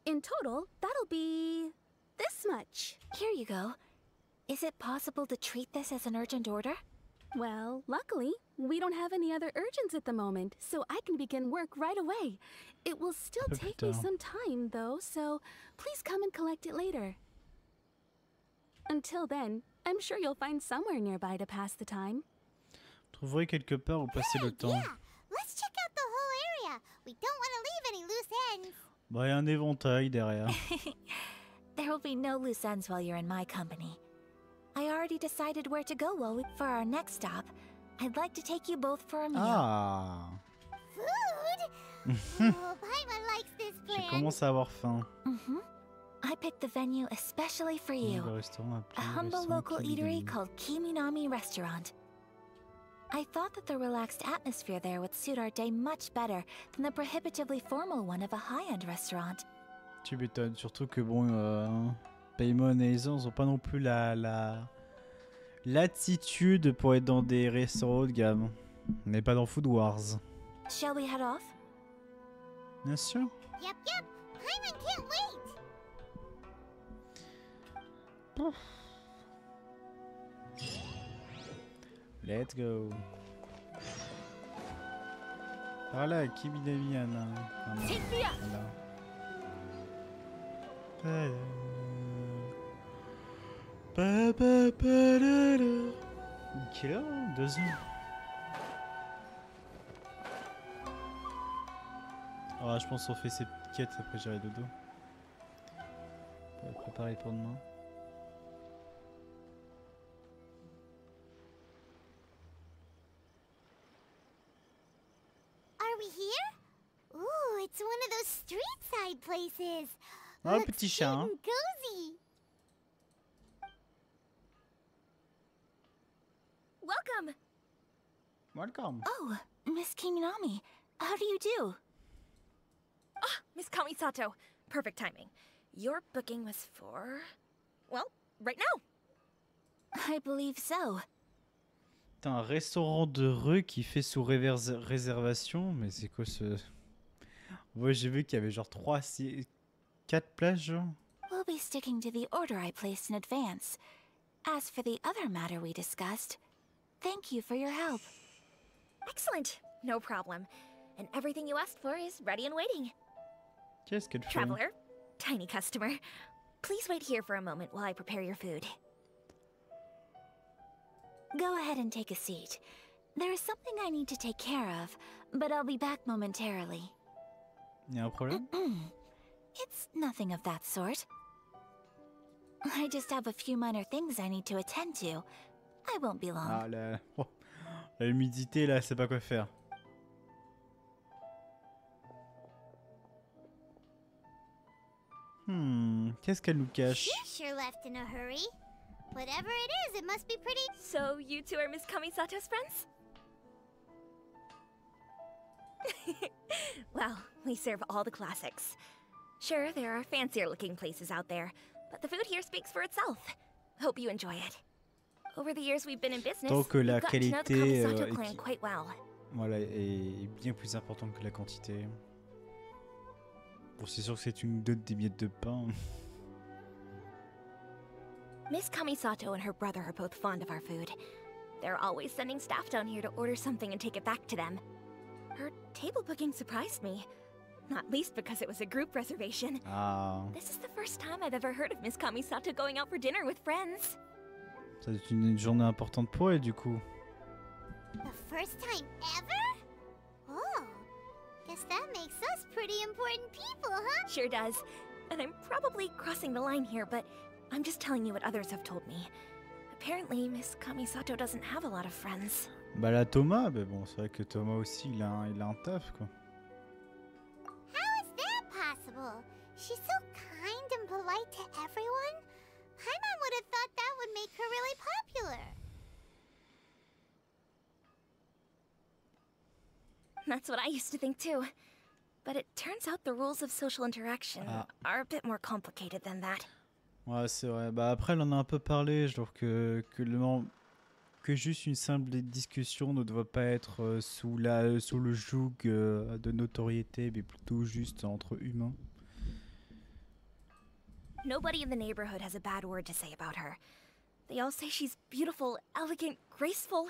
In total, that'll be this much. Here you go. Is it possible to treat this as an urgent order? Well, luckily, we don't have any other urgents at the moment, so I can begin work right away. It will still Un peu take plus me tard. some time, though, so please come and collect it later. Until then, I'm sure you'll find somewhere nearby to pass the time. Trouverez quelque part où passer le temps. Yeah. Let's check out the whole area. We don't want to leave any loose ends. Bah, il y a un éventail derrière. There will be no loose ends while you're in my company. I already decided where to go for our next stop. I'd like to take you both for a meal. Ah, Food? Oh, Paimon likes this je plan. commence à avoir faim. Mm-hmm. I picked the venue especially for you. Le restaurant A appelé humble restaurant local Kiminami. eatery called Kiminami Restaurant. I thought that the relaxed atmosphere there would suit our day much better than the prohibitively formal one of a high-end restaurant. Tu m'étonnes, surtout que bon, Paimon et Aizen ont pas non plus l'attitude pour être dans des restaurants haut de gamme. On n'est pas dans Food Wars. Shall we head off? Bien sûr. Yep, yep. Paimon can't wait. Let's go. Voilà, Kiminami Anna. Voilà. Quelle heure? 2 heures. Ah, je pense qu'on fait ces petites quêtes, après j'irai dodo. Pour préparer pour demain. Are we here? Ooh, it's one of those street-side places. Ah, Looks petit cute chat, hein. and cozy. Welcome! Welcome. Oh, Miss Kiminami, how do you do? Miss Kamisato, perfect timing. Your booking was for... well, right now. I believe so. T'as un restaurant de rue qui fait sous réservation, mais c'est quoi ce... Ouais, j'ai vu qu'il y avait genre 4 places, genre. We'll be sticking to the order I placed in advance. As for the other matter we discussed, thank you for your help. Excellent. No problem. And everything you asked for is ready and waiting. Qu'est-ce qu'elle fait? Traveler, tiny customer, please wait here for a moment while I prepare your food. Go ahead and take a seat. There is something I need to take care of, but I'll be back momentarily. Y a un problème? It's nothing of that sort. I just have a few minor things I need to attend to. I won't be long. Ah, la humidité, là, c'est pas quoi faire. Qu'est-ce qu'elle nous cache? You sure left in a hurry. Whatever it is, it must be pretty. So you two are Miss Kamisato's friends? Well, we serve all the classics. Sure, there are fancier looking places out there, but the food here speaks for itself. Hope you enjoy it. Over the years we've been in business, Tant que la we've gotten to know the qualité Kamisato clan quite well. Voilà, est bien plus importante que la quantité. Bon, c'est sûr que c'est une dot des miettes de pain. Miss Kamisato and her brother are both fond of our food. They're always sending staff down here to order something and take it back to them. Her table booking surprised me, not least because it was a group reservation. Ah, This is the first time I've ever heard of Miss Kamisato going out for dinner with friends. ça doit être une journée importante pour elle, du coup. The first time ever? Oh, guess that makes us pretty important people, huh? Sure does. And I'm probably crossing the line here, but I'm just telling you what others have told me. Apparently, Miss Kamisato doesn't have a lot of friends. Bah là, Thomas, mais bon, c'est vrai que Thomas aussi, il a un taf, quoi. How is that possible? She's so kind and polite to everyone. Paimon would have thought that would make her really popular. That's what I used to think too. But it turns out the rules of social interaction are a bit more complicated than that. Ouais, c'est vrai. Bah après, elle en a un peu parlé, genre que juste une simple discussion ne doit pas être sous le joug de notoriété, mais plutôt juste entre humains. Nobody in the neighborhood has a bad word to say about her. They all say she's beautiful, elegant, graceful,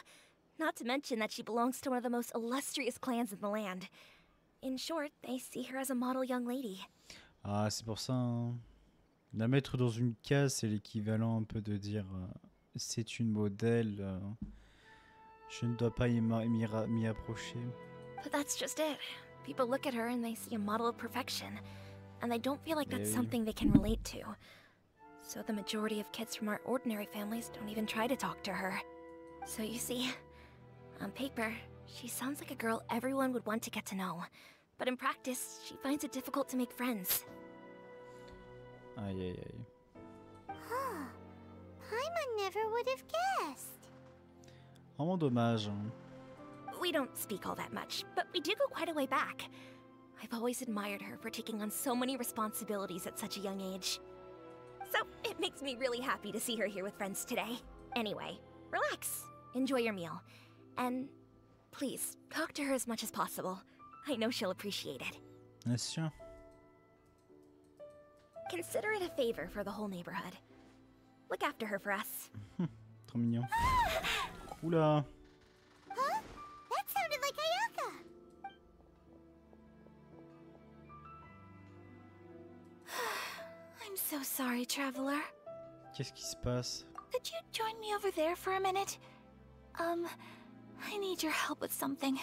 not to mention that she belongs to one of the most illustrious clans in the land. In short, they see her as a model young lady. Ah, c'est pour ça, hein. La mettre dans une case, c'est l'équivalent un peu de dire c'est une modèle, je ne dois pas m'y approcher. But that's just it. People look at her and they see a model of perfection, and they don't feel like that's something they can relate to. So the majority of kids from our ordinary families don't even try to talk to her. So you see, on paper, she sounds like a girl everyone would want to get to know. But in practice, she finds it difficult to make friends. Aïe aïe aïe. Huh. Paimon never would have guessed. Vraiment dommage, hein. We don't speak all that much, but we do go quite a way back. I've always admired her for taking on so many responsibilities at such a young age. So it makes me really happy to see her here with friends today. Anyway, relax, enjoy your meal, and please, talk to her as much as possible. I know she'll appreciate it. Bien sûr. Consider it a favor for the whole neighborhood. Look after her for us. Trop mignon. Oula. Huh? That sounded like Ayaka. I'm so sorry, traveler. Qu'est-ce qui se passe? Could you join me over there for a minute? I need your help with something.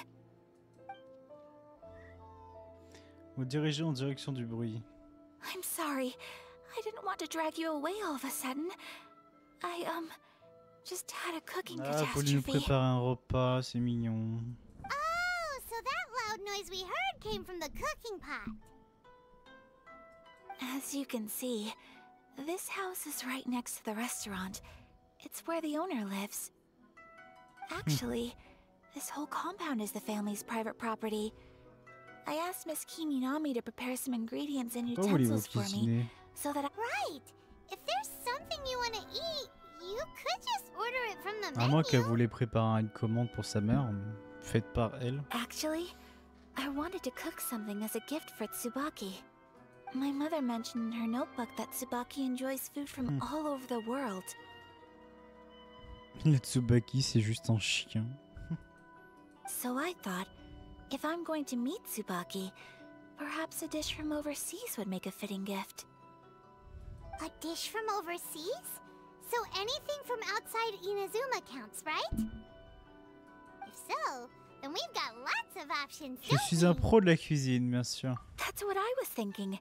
Vous dirigez en direction du bruit. I'm sorry. I didn't want to drag you away all of a sudden. I, just had a cooking Ah, faut lui catastrophe. préparer un repas, c'est mignon. Oh, so that loud noise we heard came from the cooking pot. As you can see, this house is right next to the restaurant. It's where the owner lives. Actually, this whole compound is the family's private property. I asked Miss Kiminami to prepare some ingredients and Oh, voulez-vous utensils for me, cuisiner? so that Right. If there's something you want to eat, you could just order it from the À moins qu'elle menu. voulait préparer une commande pour sa mère, faite par elle. Actually, I I wanted to cook something as a gift for Tsubaki. My mother mentioned in her notebook that Tsubaki enjoys food from all over the world. Le Tsubaki, c'est juste un chien. So I thought, if I'm going to meet Tsubaki, perhaps a dish from overseas would make a fitting gift. A dish from overseas? So anything from outside Inazuma counts, right? If so, then we've got lots of options, Je don't suis un we? pro de la cuisine, bien sûr. That's what I was thinking.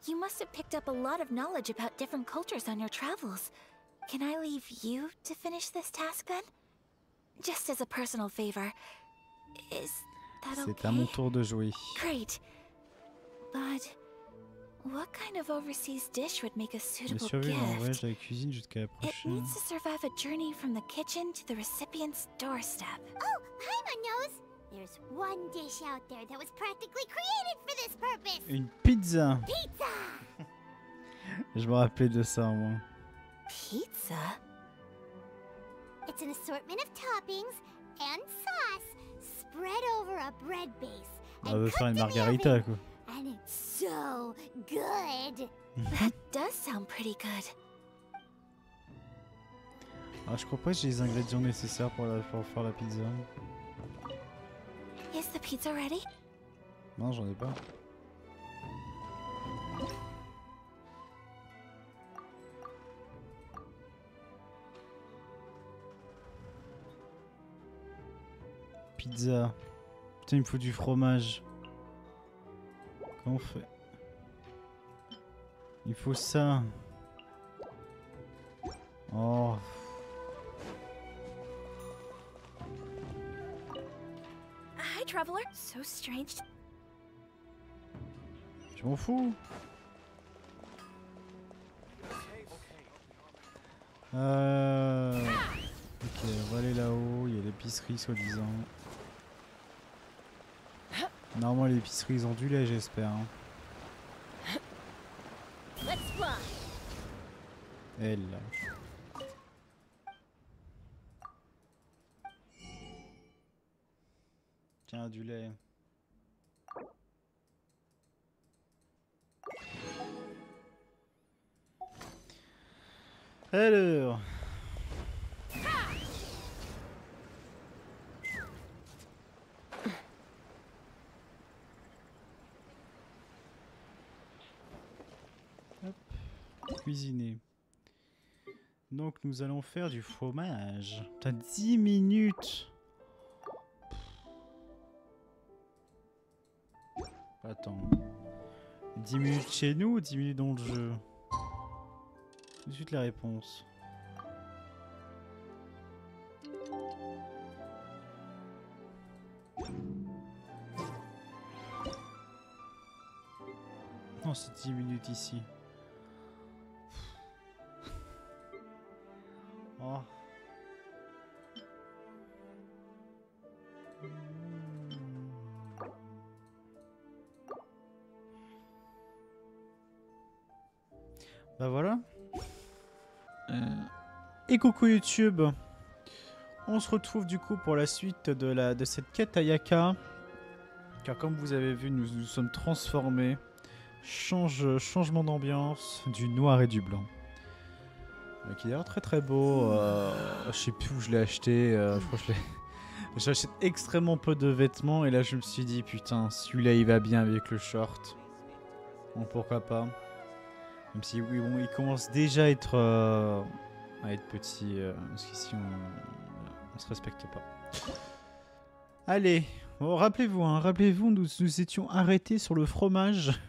You must have picked up a lot of knowledge about different cultures on your travels. Can I leave you to finish this task then? Just as a personal favor. Is that okay? C'est à mon tour de jouer. Great. But what kind of overseas dish would make a J'ai suitable survécu en voyage gift? à la cuisine jusqu'à la It prochaine. needs to survive a journey from the kitchen to the recipient's doorstep. Oh, Paimon knows! There's one dish out there that was practically created for this purpose! Une pizza. Pizza! Je me rappelais de ça, moi. Pizza? It's an assortment of toppings and sauce spread over a bread base. On veut and faire une cooked in the margarita, oven. quoi. And it's so good! That does sound pretty good. Ah, je crois pas que j'ai les ingrédients nécessaires pour faire la pizza. Is the pizza ready? Non, j'en ai pas. Pizza. Putain, il me faut du fromage. Comment on fait? Il faut ça. Oh. Hi, traveler. So strange. Je m'en fous. Ok, on va aller là-haut. Il y a l'épicerie, soi-disant. Normalement, l'épicerie, ils ont du lait, j'espère. Hein. Let's fly. Elle. Tiens, du lait. Alors. Hop. Cuisiner. Donc nous allons faire du fromage. T'as 10 minutes. Attends. 10 minutes chez nous ou 10 minutes dans le jeu? Tout de suite la réponse. Non, c'est 10 minutes ici. Oh. Bah voilà. Et coucou YouTube. On se retrouve du coup pour la suite de cette quête Ayaka. Car comme vous avez vu, nous nous sommes transformés. Changement d'ambiance, du noir et du blanc. Qui est d'ailleurs très très beau. Je sais plus où je l'ai acheté. Je crois que j'achète extrêmement peu de vêtements. Et là je me suis dit putain, celui-là il va bien avec le short. Bon, pourquoi pas. Même si oui, bon, il commence déjà à être petit. Parce qu'ici on se respecte pas. Allez, bon, rappelez-vous, hein, nous étions arrêtés sur le fromage.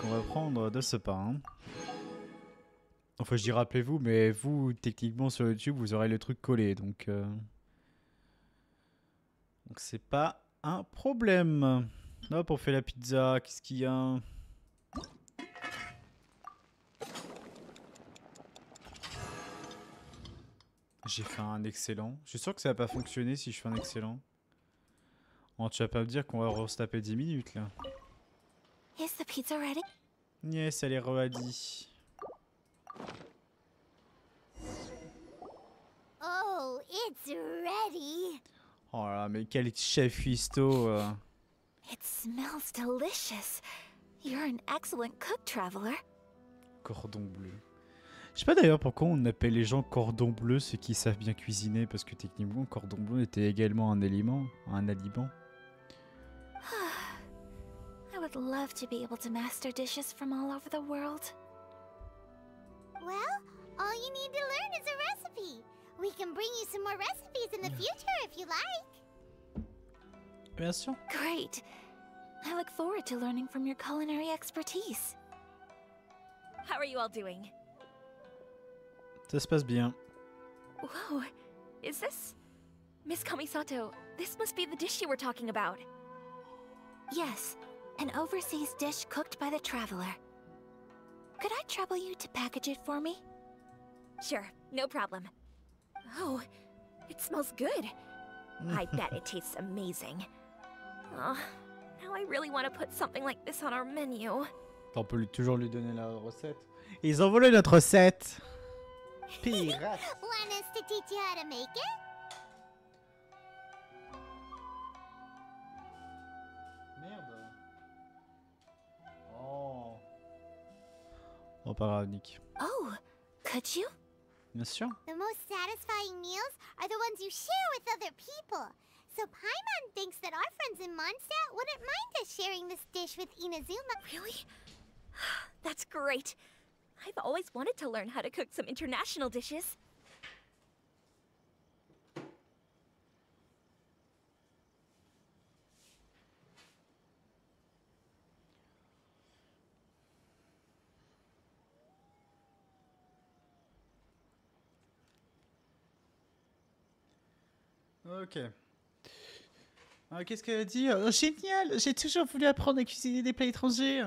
Qu'on va prendre de ce pas. Hein. Enfin, je dis rappelez-vous, mais vous, techniquement sur YouTube, vous aurez le truc collé, donc c'est pas un problème. Hop, on fait la pizza. Qu'est-ce qu'il y a? J'ai fait un excellent. Je suis sûr que ça va pas fonctionner si je fais un excellent. Oh, tu vas pas me dire qu'on va se taper 10 minutes là. Is the pizza ready? Yes, elle est ready. Oh, it's ready! Oh là là, mais quel chef cuistot. It smells delicious. You're an excellent cook, traveler. Cordon bleu. Je sais pas d'ailleurs pourquoi on appelle les gens cordon bleu, ceux qui savent bien cuisiner, parce que techniquement, cordon bleu était également un aliment. I would love to be able to master dishes from all over the world. Well, all you need to learn is a recipe. We can bring you some more recipes in the future if you like. Bien sûr. Great. I look forward to learning from your culinary expertise. How are you all doing? Ça se passe bien. Whoa, is this... Miss Kamisato, this must be the dish you were talking about. Yes, an overseas dish cooked by the traveler. Could I trouble you to package it for me? Sure, no problem. Oh, it smells good. I bet it tastes amazing. Oh, now I really want to put something like this on our menu. On peut toujours lui donner la recette. Ils ont volé notre recette. Pirate. Want us to teach you how to make it? Merde. Oh. Oh, pas grave, Nick. Oh, could you? Bien sûr. The most satisfying meals are the ones you share with other people. So Paimon thinks that our friends in Mondstadt wouldn't mind us sharing this dish with Inazuma. Really? That's great. I've always wanted to learn how to cook some international dishes. Ok. Qu'est-ce qu'elle a dit? Oh, génial! J'ai toujours voulu apprendre à cuisiner des plats étrangers.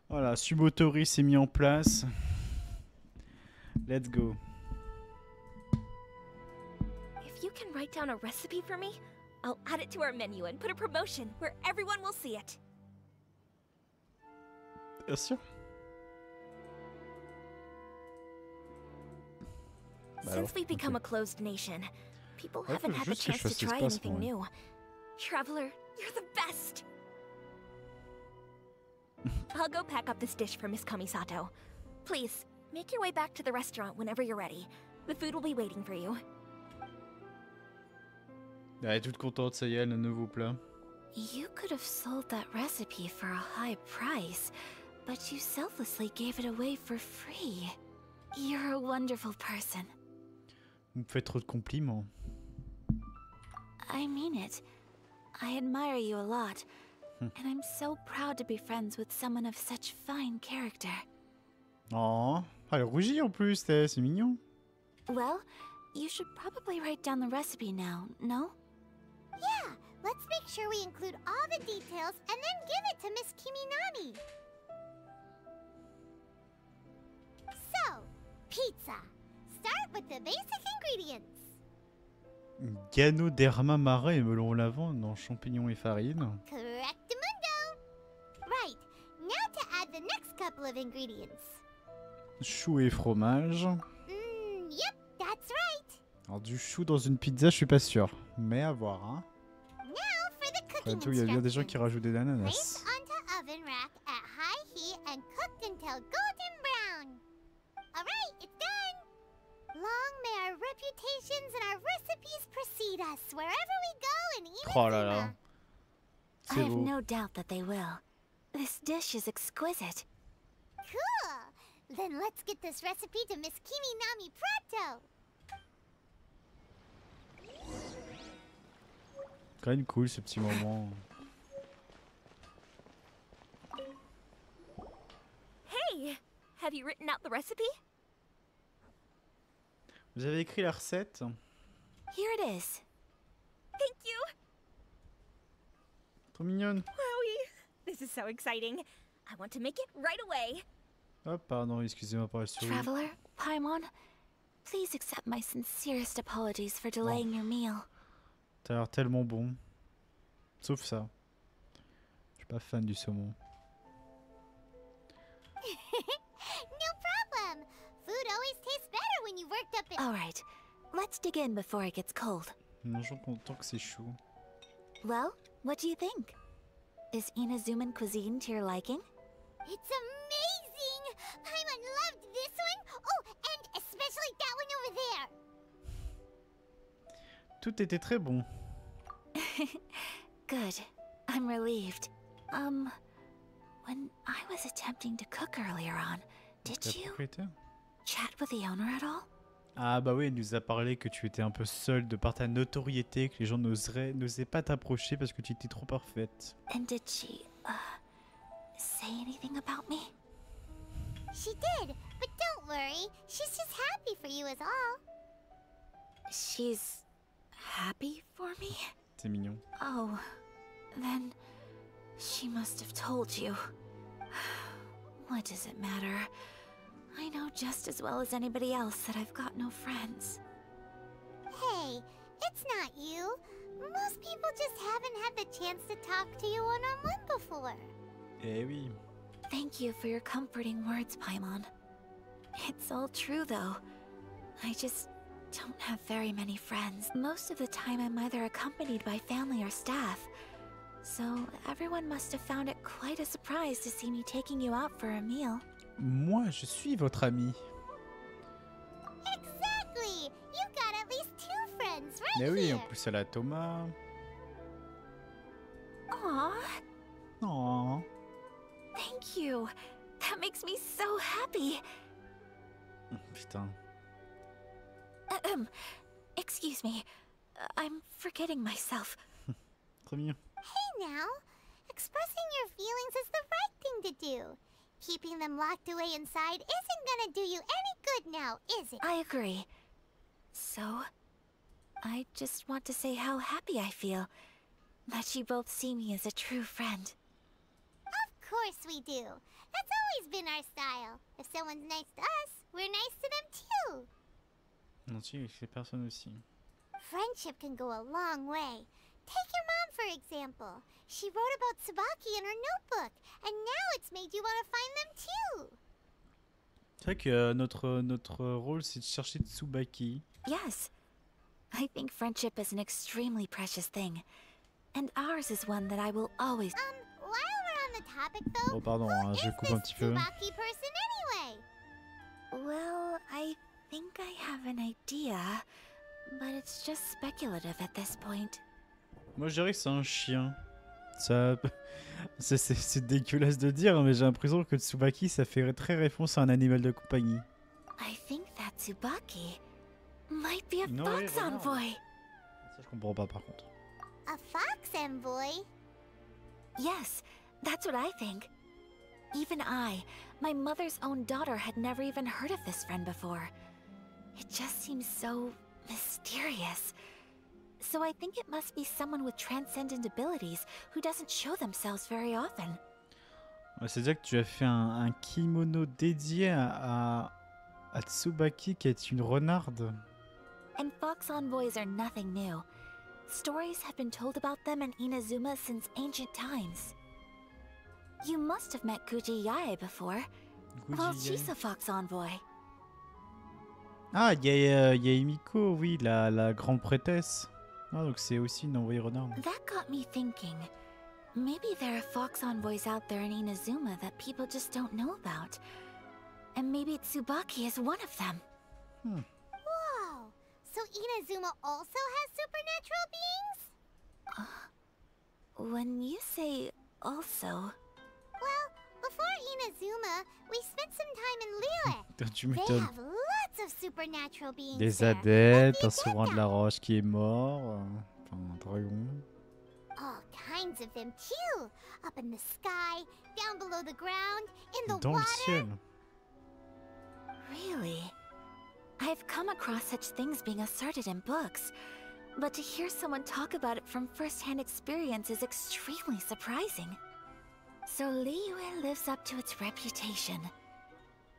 Voilà, Subotori s'est mis en place. Let's go. If you can write down a recipe for me, I'll add it to our menu and put a promotion where everyone will see it. Bien sûr. Since we've become a closed nation, people Ouais, haven't faut had the juste que je chance to fasse try l'espace, anything moi. new. Traveler, you're the best! I'll go pack up this dish for Miss Kamisato. Please, make your way back to the restaurant whenever you're ready. The food will be waiting for you. Elle est toute contente, ça y est, le nouveau plat. You could have sold that recipe for a high price, but you selflessly gave it away for free. You're a wonderful person. Vous me faites trop de compliments. I mean it. I admire you a lot, and I'm so proud to be friends with someone of such fine character. Oh, elle rougit en plus, c'est mignon. Well, you should probably write down the recipe now, no? Yeah, let's make sure we include all the details and then give it to Miss Kiminami. So, pizza. Start with the basic ingredients. Ganoderma marin et melon au lavande dans champignons et farine. Correctamundo. Right, now to add the next couple of ingredients. Chou et fromage. Yep, that's right. Alors du chou dans une pizza, je suis pas sûr. Mais à voir, hein. Now for the Après cooking tout, il y a bien des gens instructions. qui rajoutent des ananas. Placed onto oven rack at high heat and cooked until golden brown. Alright, it's done! Long may our reputations and our recipes precede us wherever we go in Inazuma. Oh là là. I C'est have beau. no doubt that they will. This dish is exquisite. Cool! Then let's get this recipe to Miss Kiminami Prato. Quand même cool ce petit moment. Hey! Have you written out the recipe? Vous avez écrit la recette? Here it is. Thank you! Trop mignonne. Wowie! This is so exciting. I want to make it right away. Oh pardon, excusez-moi pour la souris. Traveler, Paimon, please accept my sincerest apologies for delaying your meal. T'as l'air tellement bon. Sauf ça. Je suis pas fan du saumon. No problem. Food always tastes better when you worked up Alright, let's dig in before it gets cold. Mangeons content que c'est chaud. Well, what do you think? Is Inazuman cuisine to your liking? It's amazing! Paimon loved this one! Oh, and especially that one over there! Tout était très bon. Good. I'm relieved. When I was attempting to cook earlier on, did La you propriétaire? chat with the owner at all? Ah bah oui, elle nous a parlé que tu étais un peu seule de par ta notoriété, que les gens n'osaient pas t'approcher parce que tu étais trop parfaite. And did she, say anything about me? She did, but don't worry. She's just happy for you is all. She's happy for me? C'est mignon. Oh, then she must have told you. What does it matter? I know just as well as anybody else that I've got no friends. Hey, it's not you. Most people just haven't had the chance to talk to you one-on-one before. Eh oui. Thank you for your comforting words, Paimon. It's all true, though. I just don't have very many friends. Most of the time I'm either accompanied by family or staff. So everyone must have found it quite a surprise to see me taking you out for a meal. Moi, je suis votre ami. Exactly! You've got at least 2 friends right Eh oui, here. en plus elle a Thomas. Aww, Oh. thank you. That makes me so happy. Putain. Excuse me. I'm forgetting myself. Très mignon. Hey now, expressing your feelings is the right thing to do. Keeping them locked away inside isn't gonna do you any good now, is it? I agree. So, I just want to say how happy I feel that you both see me as a true friend. Of course we do. That's always been our style. If someone's nice to us, we're nice to them too. Non, si, c'est personne aussi. Friendship can go a long way. Take your mom, for example. She wrote about Tsubaki in her notebook, and now it's made you want to find them too. C'est vrai que notre rôle, c'est de chercher Tsubaki. Yes, I think friendship is an extremely precious thing, and ours is one that I will always. While we're on the topic though, Oh, pardon, who je is coupe un this petit peu. Tsubaki person anyway? Well, I think I have an idea, but it's just speculative at this point. Moi, je dirais que c'est un chien. Ça, c'est dégueulasse de dire, mais j'ai l'impression que Tsubaki, ça fait très référence à un animal de compagnie. I think that Tsubaki might be a No, fox wait, no. envoy. Ça, je comprends pas, par contre. A fox envoy? Yes, that's what I think. Even I, my mother's own daughter, had never even heard of this friend before. It just seems so mysterious. So I think it must be someone with transcendent abilities who doesn't show themselves very often. Ouais, c'est-à-dire que tu as fait un kimono dédié à Tsubaki, qui est une renarde. And fox envoys are nothing new. Stories have been told about them in Inazuma since ancient times. You must have met Guji Yae before. Well, she's a fox envoy. Ah, il y a Himiko, oui, la grande prêtresse. Ah, donc c'est aussi une envoyée renard. That got me thinking. Maybe there are fox envoys out there in Inazuma that people just don't know about. And maybe Tsubaki is one of them. Whoa! So Inazuma also has supernatural beings? When you say also... Well, before Inazuma, we spent some time in Liyue. Tu They m'étonnes. have lots of supernatural beings Des there. adeptes, un Like the souverain de la Adepta. roche qui est mort, enfin un dragon. All kinds of them too. Up in the sky, down below the ground, in the Dans le water. ciel. Really? I've come across such things being asserted in books, but to hear someone talk about it from first-hand experience is extremely surprising. So Liyue lives up to its reputation.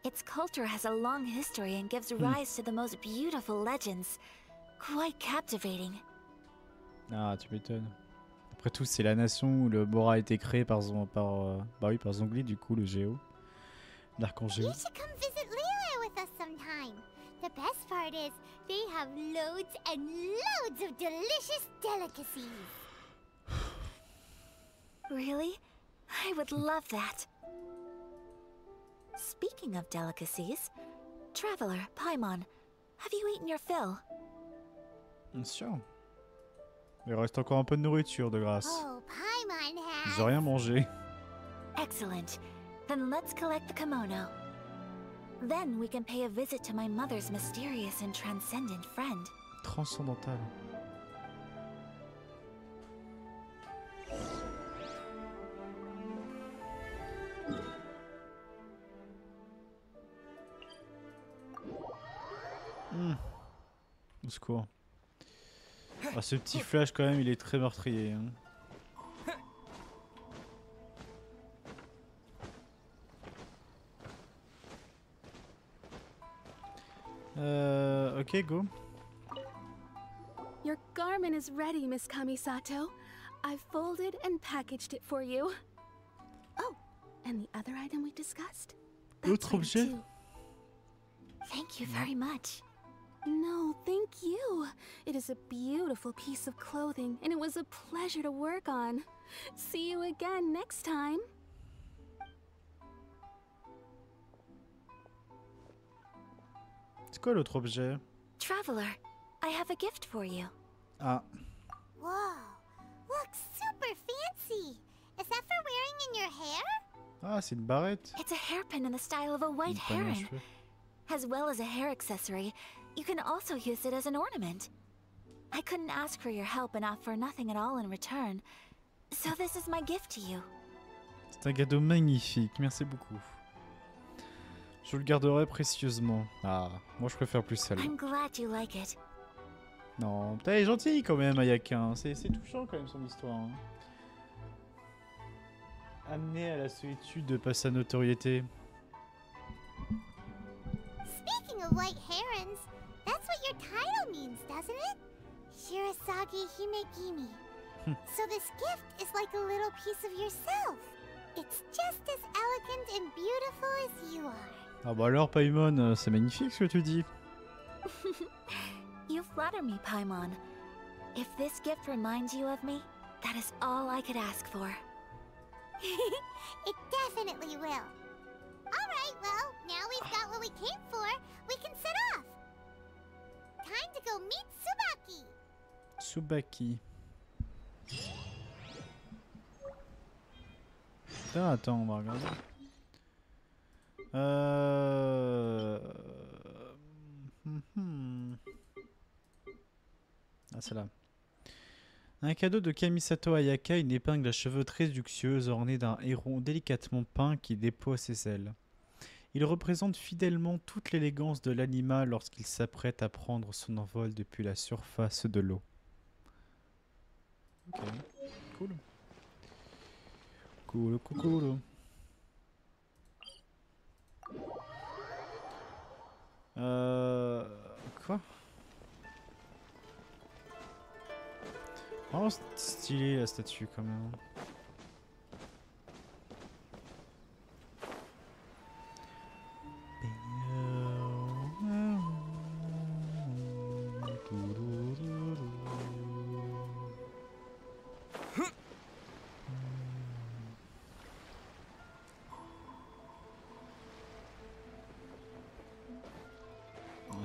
Its culture has a long history and gives rise to the most beautiful legends. Quite captivating. Ah, tu m'étonnes. Après tout, c'est la nation où le Bora a été créé par Zhongli, du coup, le géo. L'archange géo. You should come visit Liyue with us sometime. The best part is, they have loads and loads of delicious delicacies. Really? I would love that. Speaking of delicacies, Traveler, Paimon, have you eaten your fill? Bien sûr. Il reste encore un peu de nourriture de grâce. Oh, Paimon has. J'ai rien mangé. Excellent. Then let's collect the kimono. Then we can pay a visit to my mother's mysterious and transcendent friend. Transcendantal. Au secours. Ah, ce petit flash quand même, il est très meurtrier. Hein. Ok, go. Your garment is ready, Miss Kamisato. I've folded and packaged it for you. Oh, and the other item we discussed? L'autre ready objet? too. Thank you very much. No, thank you. It is a beautiful piece of clothing, and it was a pleasure to work on. See you again next time. C'est quoi l'autre objet? Traveler, I have a gift for you. Ah, Whoa, looks super fancy. Is that for wearing in your hair? ah, c'est une barrette. It's a hairpin in the style of a white Une panier à heron. cheveux. As well as a hair accessory, you can also use it as an ornament. I couldn't ask for your help and offer nothing at all in return, so this is my gift to you. C'est un cadeau magnifique, merci beaucoup. Je le garderai précieusement. Ah, moi je préfère plus celle-là. I'm glad you like it. Non, putain, elle est gentille quand même, Ayaka. Hein. C'est touchant quand même son histoire. Hein. Amenée à la solitude de par sa notoriété. Speaking of white herons, that's what your title means, doesn't it? Shirasagi Himegimi. So this gift is like a little piece of yourself. It's just as elegant and beautiful as you are. Ah bah alors, Paimon, c'est magnifique ce que tu dis. You flatter me, Paimon. If this gift reminds you of me, that is all I could ask for. It definitely will. Alright, well, now we've got what we came for, we can set off. Time to go meet Tsubaki. Tsubaki. Putain, attends, on va regarder. Ah, c'est là. Un cadeau de Kamisato Ayaka, une épingle à cheveux très luxueuse ornée d'un héron délicatement peint qui déploie ses ailes. Il représente fidèlement toute l'élégance de l'animal lorsqu'il s'apprête à prendre son envol depuis la surface de l'eau. Ok, cool. Cool, cool, cool. Quoi? Oh, c'est stylé la statue quand même.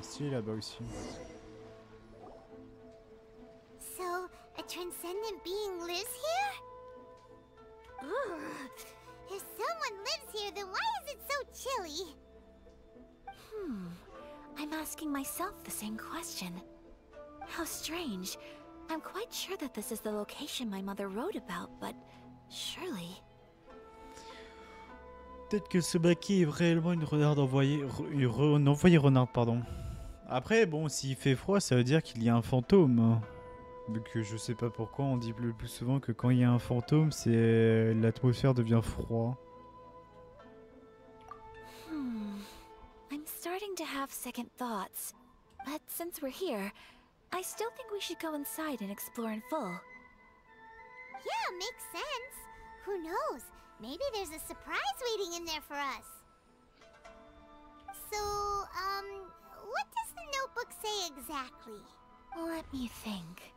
Stylé là-bas aussi. So, a transcendent being lives here? Ugh. If someone lives here, then why is it so chilly? I'm asking myself the same question. How strange. I'm quite sure that this is the location my mother wrote about, but surely... Peut-être que Tsubaki est réellement une renarde envoyée, une envoyée renarde, pardon. Après, bon, s'il fait froid, ça veut dire qu'il y a un fantôme. Vu que je sais pas pourquoi on dit le plus souvent que quand il y a un fantôme, c'est l'atmosphère devient froid. I'm starting to have second thoughts. But since we're here, I still think we should go inside and explore in full. Yeah, makes sense. Who knows? Maybe there's a surprise waiting in there for us. So, what does notebook say exactly? Let me think.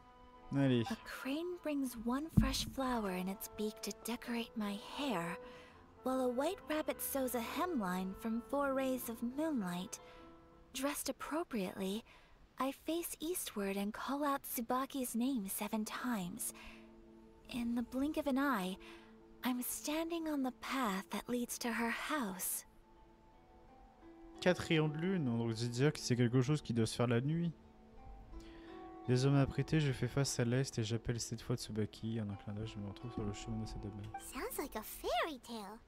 Allez. A crane brings one fresh flower in its beak to decorate my hair, while a white rabbit sews a hemline from 4 rays of moonlight. Dressed appropriately, I face eastward and call out Tsubaki's name 7 times. In the blink of an eye, I'm standing on the path that leads to her house. 4 rayons de lune, donc je dire que c'est quelque chose qui doit se faire la nuit. Désormais apprêté, je fais face à l'est et j'appelle cette fois Tsubaki. En un clin d'œil, je me retrouve sur le chemin de cette dame. Sounds like a fairy tale.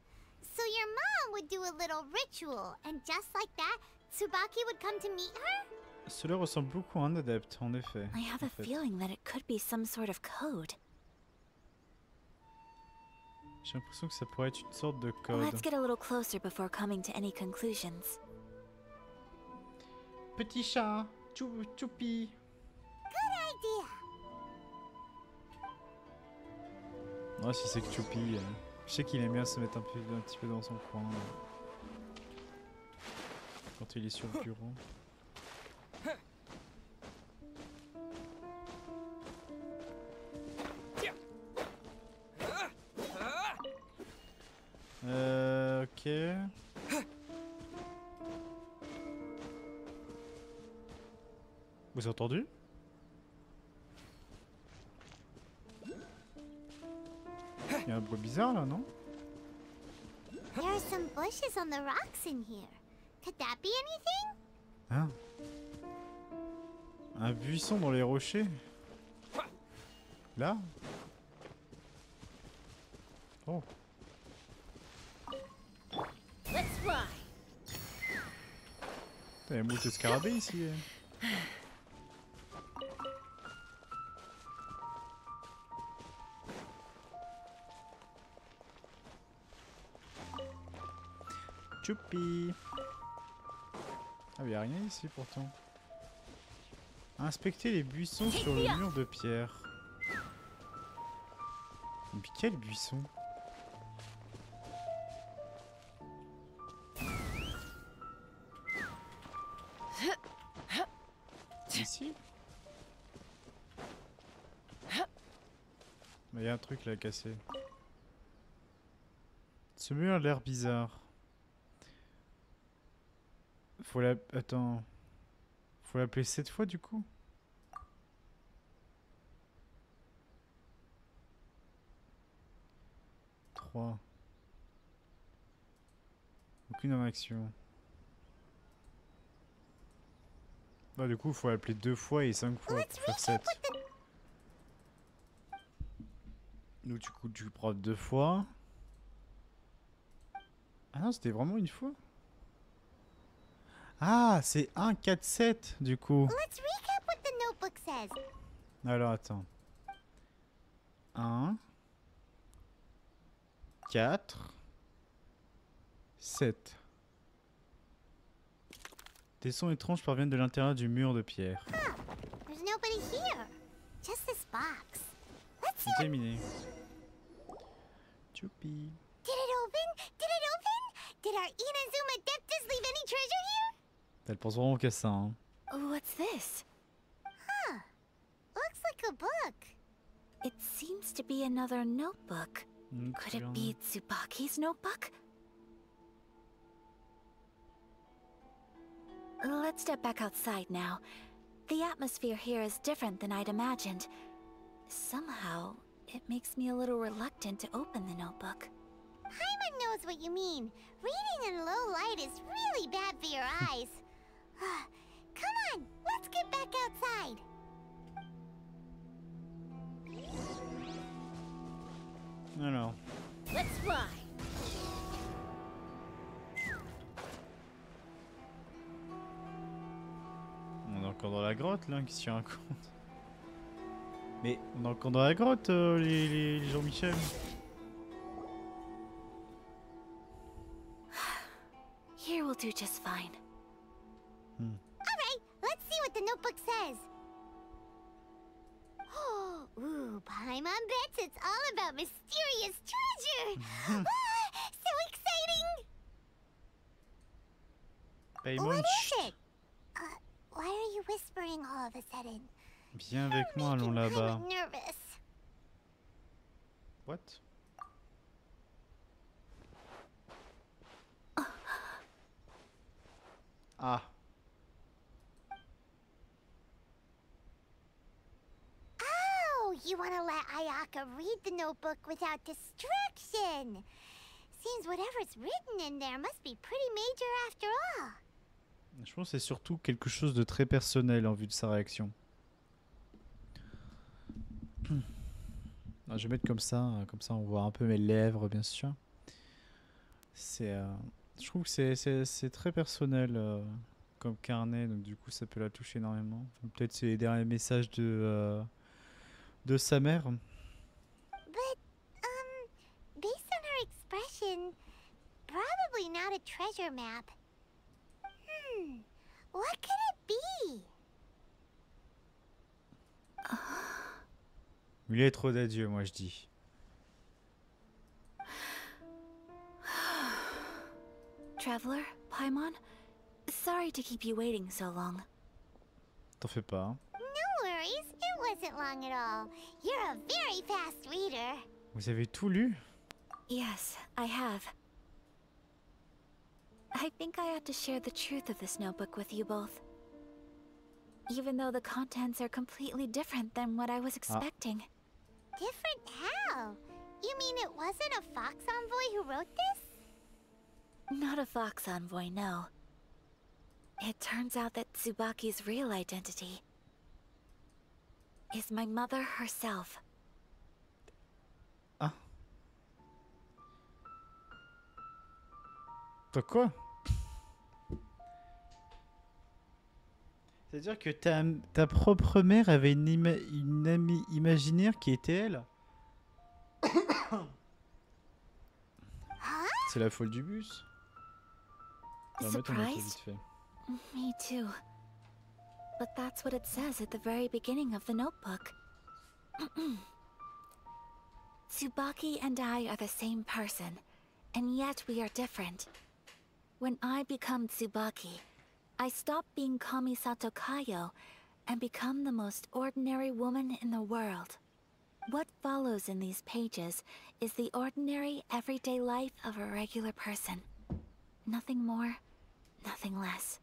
So your mom would do a little ritual, and just like that, Tsubaki would come to meet her? Cela ressemble beaucoup à un adepte, en effet. I have en a fait. feeling that it could be some sort of code. J'ai l'impression que ça pourrait être une sorte de code. Let's get a little closer before coming to any conclusions. Petit chat, Choupi. Good idea. Ouais, si c'est que Choupi, je sais qu'il aime bien se mettre un petit peu dans son coin. Quand il est sur le bureau. Ok. Vous avez entendu? Il y a un bruit bizarre là, non? There are some bushes on the rocks in here. Could that be anything? Hein? Un buisson dans les rochers? Là? Oh. Let's fly. Il y a un moult de scarabée ici. Choupi. Ah, mais y a rien ici pourtant. Inspectez les buissons sur le mur de pierre. Mais quel buisson? Ici? Il y a un truc là cassé. Ce mur a l'air bizarre. Faut la... Attends. Faut l'appeler 7 fois du coup? Aucune action. Bah du coup faut appeler 2 fois et 5 fois pour faire 7. Donc du coup tu prends 2 fois. Ah non c'était vraiment une fois. Ah c'est 1, 4, 7 du coup. Let's recap what the notebook says. Alors attends. 1, 4, 7. Des sons étranges parviennent de l'intérieur du mur de pierre. Huh. There's nobody here. Just this box. Let's see. Terminé. Choupi. Did it open? Did it open? Did our Inazuma Adeptus leave any treasure here? Elle pense vraiment qu'à ça. Hein. What's this? Huh. Looks like a book. It seems to be another notebook. Could it be Tsubaki's notebook? Let's step back outside now. The atmosphere here is different than I'd imagined. Somehow, it makes me a little reluctant to open the notebook. Paimon knows what you mean. Reading in low light is really bad for your eyes. Come on, let's get back outside. Alors. Let's fly. On est encore dans la grotte là, qu'est-ce qu'il raconte? Mais on est encore dans la grotte, les Jean-Michel. Here will do just fine. Alright, let's see what the notebook says. Ooh, Paimon bets it's all about mysterious treasure! So exciting! Paimon, What is chut. it? Why are you whispering all of a sudden? Viens avec You're moi, allons making là-bas. Paimon nervous. What? Ah. Oh, you want to let Ayaka read the notebook without distraction. Seems whatever's written in there must be pretty major after all. Je pense que c'est surtout quelque chose de très personnel en vue de sa réaction. Je vais mettre comme ça on voit un peu mes lèvres, bien sûr. Je trouve que c'est très personnel comme carnet, donc du coup ça peut la toucher énormément. Enfin, peut-être c'est les derniers messages de sa mère. But, based on her expression, probably not a treasure map. What could it be? Une lettre d'adieu, moi je dis. Traveler, Paimon, sorry to keep you waiting so long. T'en fais pas, hein. No worries, it wasn't long at all. You're a very fast reader. Vous avez tout lu? Yes, I have. I think I ought to share the truth of this notebook with you both. Even though the contents are completely different than what I was expecting. Different how? You mean it wasn't a Fox Envoy who wrote this? Not a Fox Envoy, no. It turns out that Tsubaki's real identity is my mother herself. Ah. T'as quoi? C'est-à-dire que ta propre mère avait une amie imaginaire qui était elle? C'est la folle du bus. On va mettre en note vite fait. Me too. But that's what it says at the very beginning of the notebook. Tsubaki and I are the same person, and yet we are different. When I become Tsubaki, I stop being Kamisato Kayo and become the most ordinary woman in the world. What follows in these pages is the ordinary, everyday life of a regular person. Nothing more, nothing less.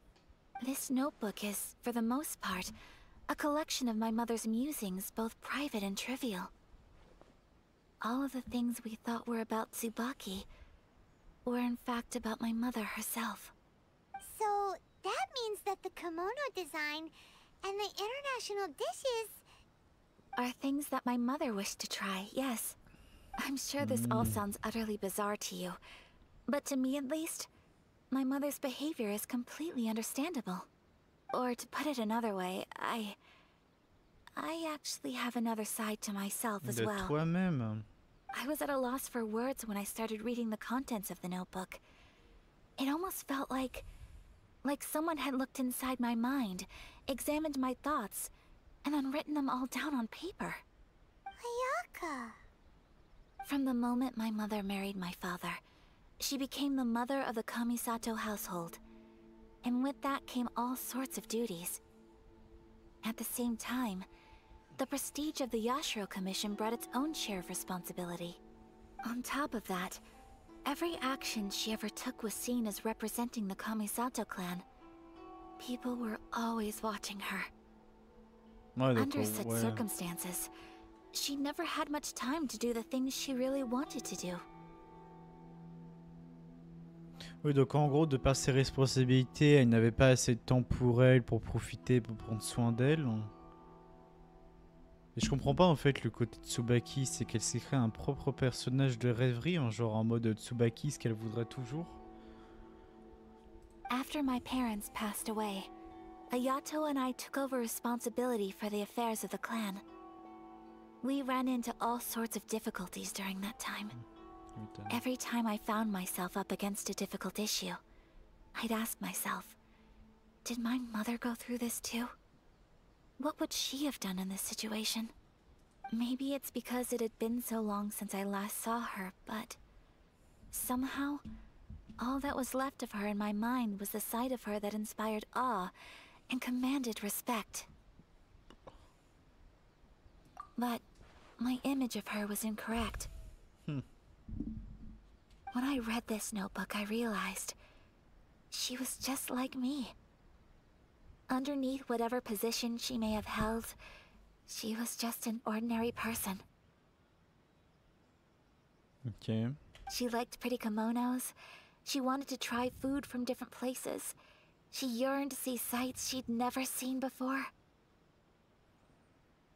This notebook is, for the most part, a collection of my mother's musings, both private and trivial. All of the things we thought were about Tsubaki were in fact about my mother herself. So, that means that the kimono design and the international dishes... Are things that my mother wished to try, yes. I'm sure this all sounds utterly bizarre to you, but to me at least, my mother's behavior is completely understandable. Or to put it another way, I actually have another side to myself as De well. toi-même. I was at a loss for words when I started reading the contents of the notebook. It almost felt like someone had looked inside my mind, examined my thoughts, and then written them all down on paper. Ayaka... From the moment my mother married my father, she became the mother of the Kamisato household. And with that came all sorts of duties. At the same time, the prestige of the Yashiro Commission brought its own share of responsibility. On top of that, every action she ever took was seen as representing the Kamisato clan. People were always watching her. Ouais, Under d'accord, such ouais. circumstances, she never had much time to do the things she really wanted to do. Oui, donc en gros, de par ses responsabilités, elle n'avait pas assez de temps pour elle, pour profiter, pour prendre soin d'elle. Et je comprends pas en fait le côté de Tsubaki, c'est qu'elle s'est créé un propre personnage de rêverie, en mode Tsubaki, ce qu'elle voudrait toujours. After my parents passed away, Ayato and I took over responsibility for the affairs of the clan. We ran into all sorts of difficulties during that time. Every time I found myself up against a difficult issue, I'd ask myself, did my mother go through this too? What would she have done in this situation? Maybe it's because it had been so long since I last saw her, but somehow, all that was left of her in my mind was the side of her that inspired awe and commanded respect. But my image of her was incorrect. When I read this notebook, I realized she was just like me. Underneath whatever position she may have held, she was just an ordinary person. Ok. She liked pretty kimonos. She wanted to try food from different places. She yearned to see sights she'd never seen before.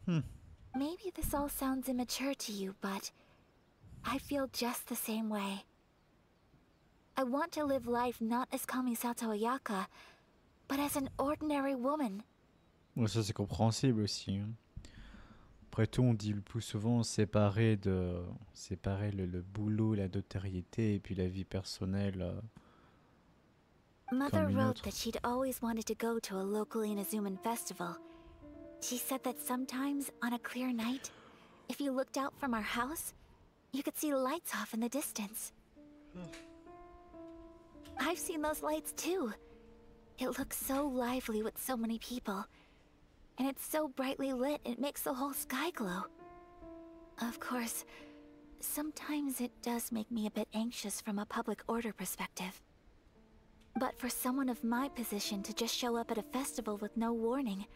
Maybe this all sounds immature to you, but I feel just the same way. I want to live life not as Kamisato Ayaka, but as an ordinary woman. Ouais, ça c'est compréhensible aussi. Hein. Après tout, on dit le plus souvent séparer le boulot, la notoriété et puis la vie personnelle. Mother Comme une wrote autre. that she'd always wanted to go to a local Inazuman festival. She said that sometimes, on a clear night, if you looked out from our house, you could see lights off in the distance. I've seen those lights too. It looks so lively with so many people. And it's so brightly lit, it makes the whole sky glow. Of course, sometimes it does make me a bit anxious from a public order perspective. But for someone of my position to just show up at a festival with no warning,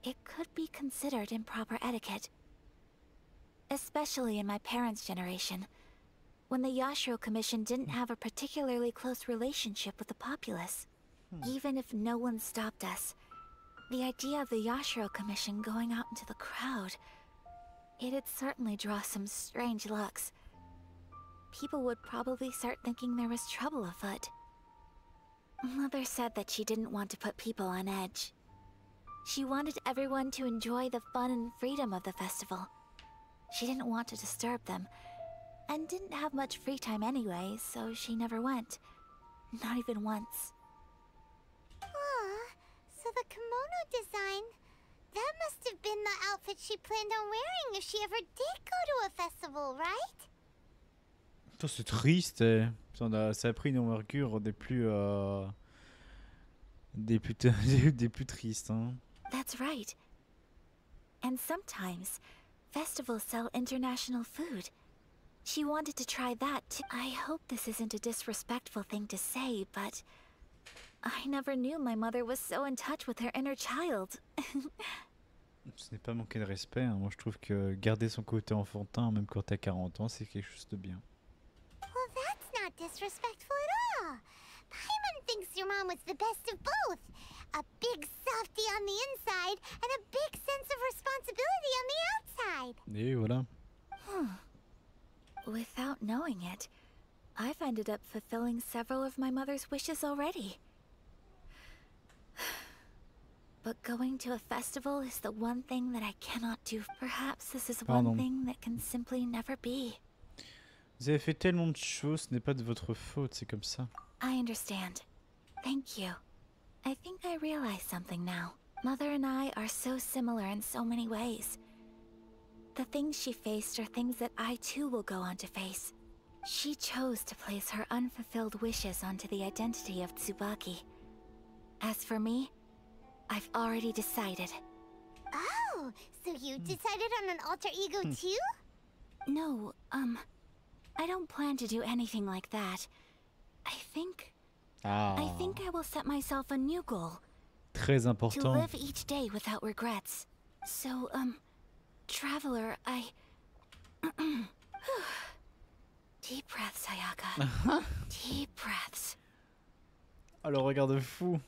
it could be considered improper etiquette. Especially in my parents' generation, when the Yashiro Commission didn't have a particularly close relationship with the populace. Even if no one stopped us, the idea of the Yashiro Commission going out into the crowd, it'd certainly draw some strange looks. People would probably start thinking there was trouble afoot. Mother said that she didn't want to put people on edge. She wanted everyone to enjoy the fun and freedom of the festival. She didn't want to disturb them, and didn't have much free time anyway, so she never went. Not even once. Aw, so the kimono design, that must have been the outfit she planned on wearing if she ever did go to a festival, right? Putain, c'est triste. Ça a pris une envergure des plus des plus tristes. Hein. That's right. And sometimes, festivals sell international food. She wanted to try that too. I hope this isn't a disrespectful thing to say, but I never knew my mother was so in touch with her inner child. Ce n'est pas manquer de respect. Hein. Moi, je trouve que garder son côté enfantin, même quand t'as 40 ans, c'est quelque chose de bien. Well, that's not disrespectful at all. Paimon thinks your mom was the best of both. A big softie on the inside and a big sense of responsibility on the outside. Et voilà. Without knowing it, I've ended up fulfilling several of my mother's wishes already. But going to a festival is the one thing that I cannot do. Perhaps this is one Pardon. thing that can simply never be. Vous avez fait tellement de choses, ce n'est pas de votre faute, c'est comme ça. I understand. Thank you. I think I realize something now. Mother and I are so similar in so many ways. The things she faced are things that I too will go on to face. She chose to place her unfulfilled wishes onto the identity of Tsubaki. As for me, I've already decided. Oh, so you decided on an alter ego too? No, I don't plan to do anything like that. I think Ah, I will set myself a new goal. très To important. live each day without regrets. So, Traveler, I... Deep breaths, Ayaka. Deep breaths. Alors, regarde fou.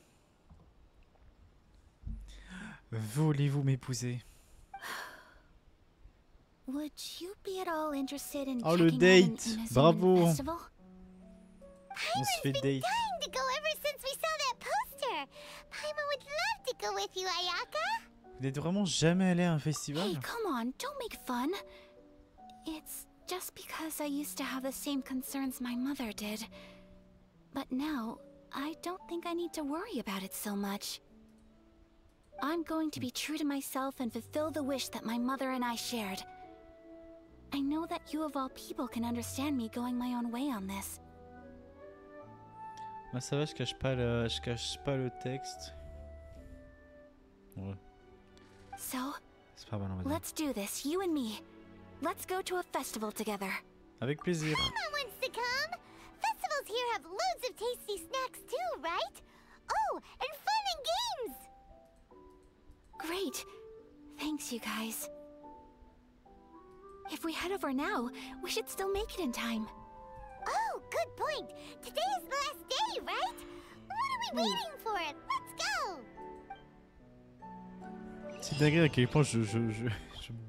Voulez-vous m'épouser? Would you be at all interested in Oh, le checking out an date. Inazuman Bravo. festival? On se fait date. Dying to go ever since we saw that poster. Paimon would love to go with you, Ayaka. Vous n'êtes vraiment jamais allé à un festival? Hey, come on, don't make fun. It's just because I used to have the same concerns my mother did. But now, I don't think I need to worry about it so much. I'm going to be true to myself and fulfill the wish that my mother and I shared. I know that you of all people can understand me going my own way on this. Ah, ça va, je cache pas le texte. Ouais, So, c'est pas mal, on va dire. let's do this, you and me. Let's go to a festival together. Avec plaisir. Mama wants to come. Festivals here have loads of tasty snacks too, right? Oh, and fun and games. Great. Thanks, you guys. If we head over now, we should still make it in time. Oh, good point. Today is the last day, right? What are we waiting for? Let's go. C'est dingue à quel point je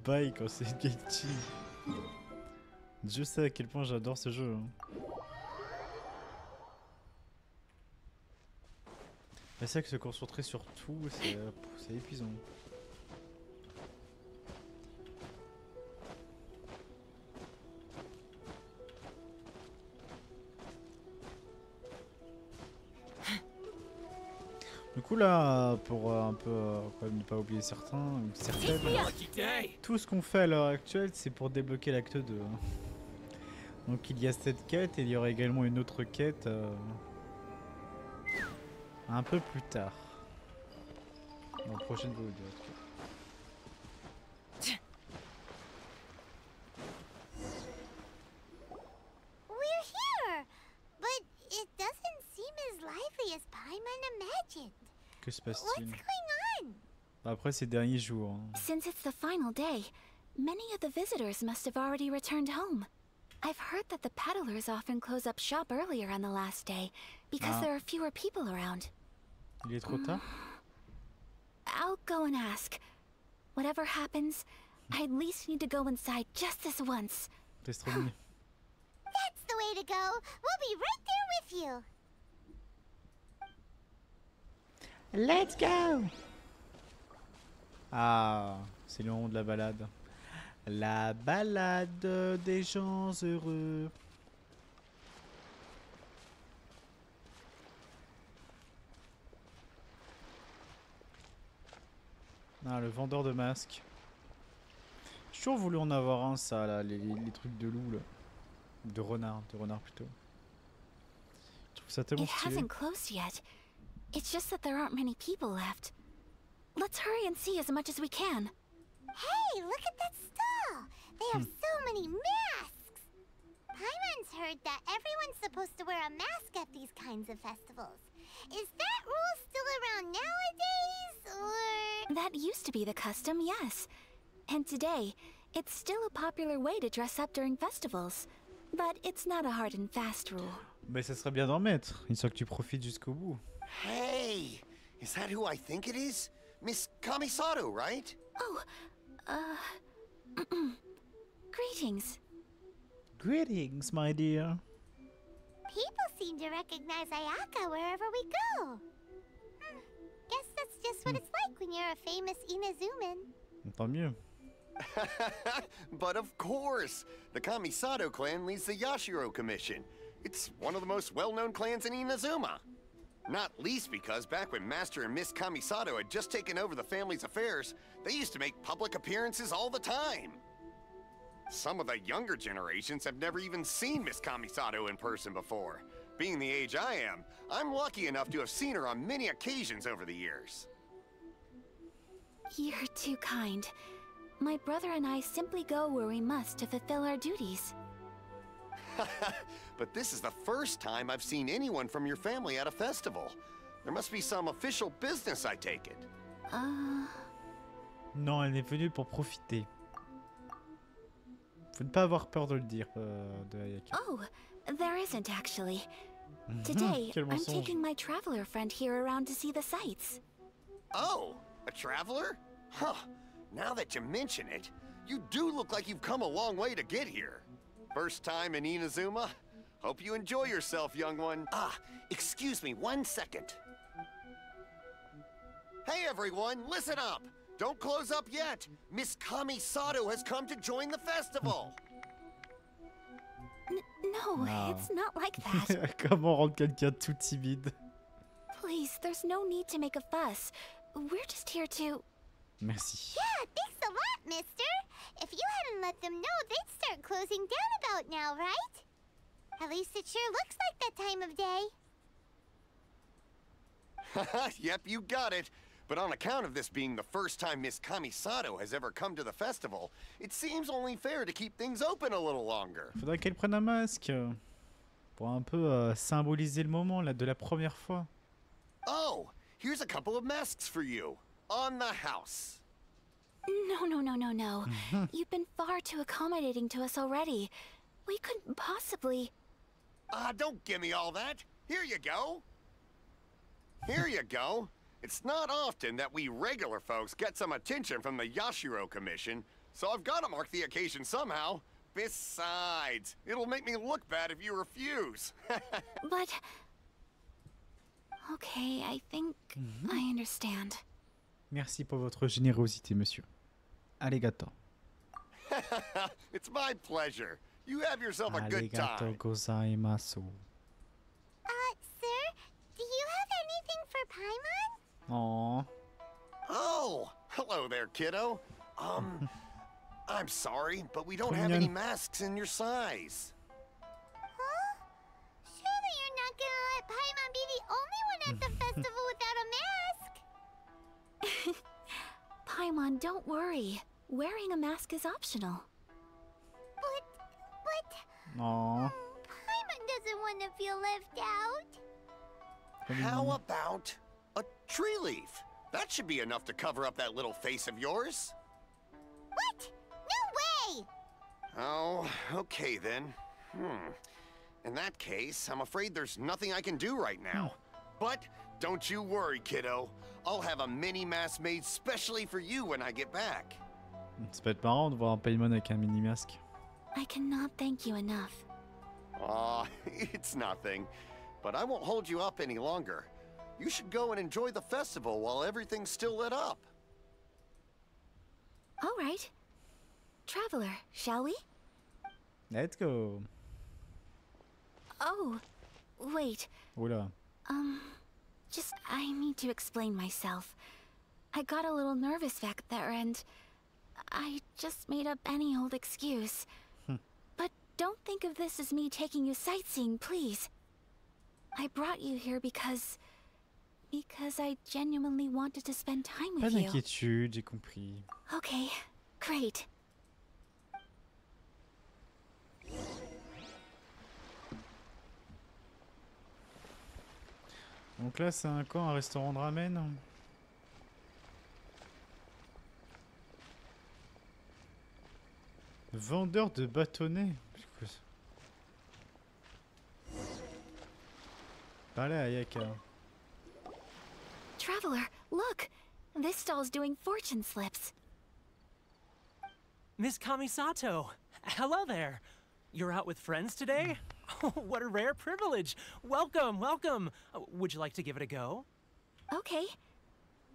baille quand c'est Gaichi. Dieu sait à quel point j'adore ce jeu. Hein. Mais c'est vrai que se concentrer sur tout, c'est épuisant. Du coup là, pour un peu quand même ne pas oublier certaines, tout ce qu'on fait à l'heure actuelle c'est pour débloquer l'acte 2. Hein. Donc il y a cette quête et il y aura également une autre quête un peu plus tard. Dans la prochaine vidéo. En tout cas. We're here, but it doesn't seem as lively as Paimon imagined. Que se What's passe-t-il? going on? Après ces derniers jours. Hein. Since it's the final day, many of the visitors must have already returned home. I've heard that the peddlers often close up shop earlier on the last day because there are fewer people around. Il est trop tard? I'll go and ask. Whatever happens, I at least need to go inside just this once. T'es trop mignon. That's the way to go. We'll be right there with you. Let's go! Ah, c'est le moment de la balade. La balade des gens heureux. Ah, le vendeur de masques. J'ai toujours voulu en avoir un, ça, là, les trucs de loup, là. De renard plutôt. Je trouve ça tellement It stylé. hasn't closed yet. It's just that there aren't many people left. Let's hurry and see as much as we can. Hey, look at that stall. They have so many masks. Paimon's heard that everyone's supposed to wear a mask at these kinds of festivals. Is that rule still around nowadays, or...? That used to be the custom, yes. And today, it's still a popular way to dress up during festivals. But it's not a hard and fast rule. Mais ça serait bien d'en mettre, une fois que tu profites jusqu'au bout. Hey, is that who I think it is? Miss Kamisato, right? Oh, greetings. Greetings, my dear. People seem to recognize Ayaka wherever we go. Guess that's just what it's like when you're a famous Inazuman. Tant mieux. But of course, the Kamisato clan leads the Yashiro Commission. It's one of the most well-known clans in Inazuma. Not least because back when Master and Miss Kamisato had just taken over the family's affairs, they used to make public appearances all the time. Some of the younger generations have never even seen Miss Kamisato in person before. Being the age I am, I'm lucky enough to have seen her on many occasions over the years. You're too kind. My brother and I simply go where we must to fulfill our duties. But this is the first time I've seen anyone from your family at a festival. There must be some official business, I take it. Non, elle est venue pour profiter. Faut ne pas avoir peur de le dire, de Ayaka. Oh, there isn't actually. Today, Quel I'm mensonge. taking my traveler friend here around to see the sights. Oh, a traveler? Huh. Now that you mention it, you do look like you've come a long way to get here. First time in Inazuma? Hope you enjoy yourself, young one. Ah, excuse me 1 second. Hey everyone, listen up! Don't close up yet! Miss Kamisato has come to join the festival! No, No. it's not like that. Comment rendre quelqu'un tout timide? Please, there's no need to make a fuss. We're just here to... Merci. Yeah, thanks a lot, mister. If you hadn't let them know, they'd start closing down about now, right? At least it sure looks like that time of day. Yep, you got it. But on account of this being the first time Miss Kamisato has ever come to the festival, it seems only fair to keep things open a little longer. Faudrait qu'elle prenne un masque pour un peu symboliser le moment là de la première fois. Oh, here's a couple of masks for you. On the house. No. You've been far too accommodating to us already. We couldn't possibly... Don't give me all that. Here you go. Here you go. It's not often that we regular folks get some attention from the Yashiro Commission, so I've got to mark the occasion somehow. Besides, it'll make me look bad if you refuse. But... Okay, I think I understand. Merci pour votre générosité, monsieur. Arigato. It's my pleasure. You have yourself a good Arigato time. gozaimasu. Sir, do you have anything for Paimon? Aww. Oh, hello there, kiddo. I'm sorry, but we don't have any masks in your size. Huh? Surely you're not gonna let Paimon be the only one at the festival without a mask? Paimon, don't worry. Wearing a mask is optional. But... Aww. Paimon doesn't want to feel left out. How about a tree leaf? That should be enough to cover up that little face of yours. What? No way! Oh, okay then. In that case, I'm afraid there's nothing I can do right now. But don't you worry, kiddo. I'll have a mini mask made specially for you when I get back. Ça peut être marrant de voir un Paimon avec un mini masque. I cannot thank you enough. Aw, it's nothing. But I won't hold you up any longer. You should go and enjoy the festival while everything's still lit up. All right. Traveler, shall we? Let's go. Oh, wait. Oula. Just, I need to explain myself. I got a little nervous back there and I just made up any old excuse. But don't think of this as me taking you sightseeing, please. I brought you here because I genuinely wanted to spend time Pas with you. d'inquiétude, j'ai compris. Okay, great. Donc là, c'est un restaurant de ramen. Vendeur de bâtonnets. Parlez à Ayaka. Traveler, look! This stall's doing fortune slips. Miss Kamisato! Hello there! You're out with friends today? Oh, what a rare privilege! Welcome, welcome! Would you like to give it a go? Okay.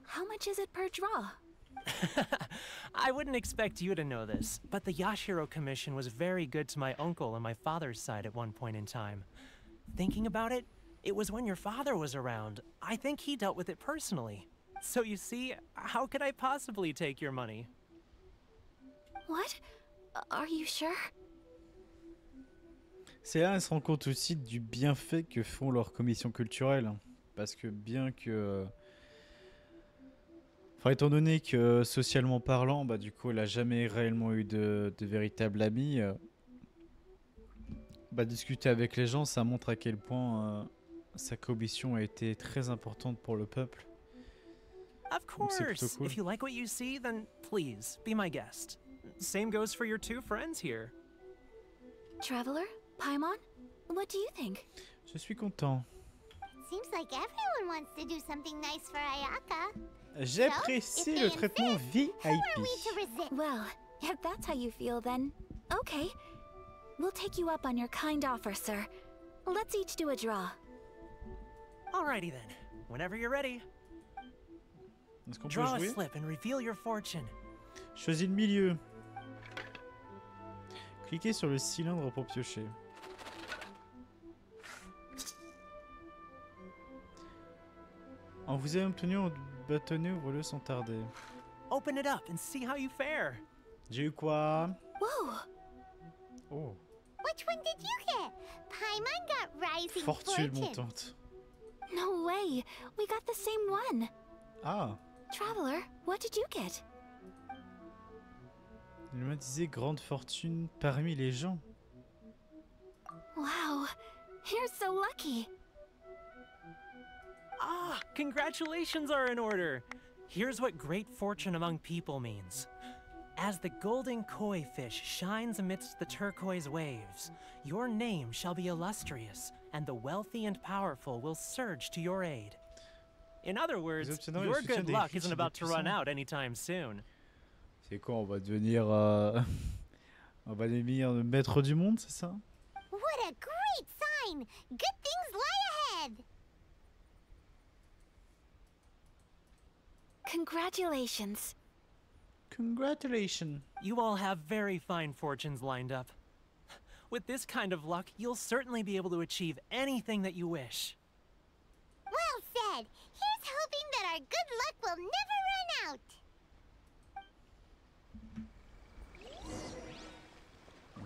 How much is it per draw? I wouldn't expect you to know this, but the Yashiro Commission was very good to my uncle on my father's side at one point in time. Thinking about it, it was when your father was around. I think he dealt with it personally. So you see, how could I possibly take your money? What? Are you sure? C'est là, elle se rend compte aussi du bienfait que font leurs commissions culturelles. Parce que bien que... Enfin, étant donné que socialement parlant, bah, du coup, elle n'a jamais réellement eu de véritable ami. Bah, discuter avec les gens, ça montre à quel point sa commission a été très importante pour le peuple. Of Donc c'est plutôt course! cool. If you like what you see, then please, be my guest. Same goes for your two friends here. Traveler? Paimon? What do you think? Je suis content. Seems like everyone wants to do something nice for Ayaka. J'apprécie le traitement VIP. Who are we to resist? Well, if that's how you feel, then okay. We'll take you up on your kind offer, sir. Let's each do a draw. Alrighty then. Whenever you're ready, Est-ce qu'on peut draw a jouer? slip and reveal your fortune. Choisis le milieu. Cliquez sur le cylindre pour piocher. En vous ayant obtenu un bâtonnet, ouvre-le sans tarder. Open it up and see how you fare. J'ai eu quoi? Whoa! Oh, Which one did you get? Paimon got rising fortune fortune. montante. No way! We got the same one! Ah, Traveler, what did you get? Il me disait grande fortune parmi les gens. Wow, you're so lucky. Ah, congratulations are in order. Here's what great fortune among people means. As the golden koi fish shines amidst the turquoise waves, your name shall be illustrious, and the wealthy and powerful will surge to your aid. In other words, obtiendrez le your soutien good des luck riches isn't et des about to run puissants. out anytime soon. C'est quoi, on va devenir... on va devenir le maître du monde, c'est ça? What a great sign! Good things lie ahead! Congratulations. Congratulations. You all have very fine fortunes lined up. With this kind of luck, you'll certainly be able to achieve anything that you wish. Well said! Here's hoping that our good luck will never run out!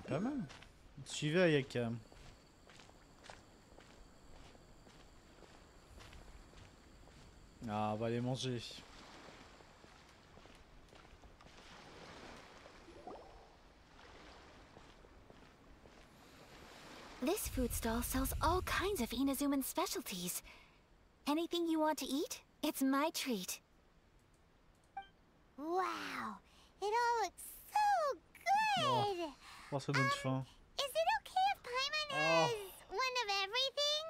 Pas mal. Suivez Ayaka. Ah, on va les manger. This food stall sells all kinds of Inazuman specialties. Anything you want to eat, it's my treat. Wow! It all looks so good! Oh, ça donne faim. Is it okay if Paimon has one of everything?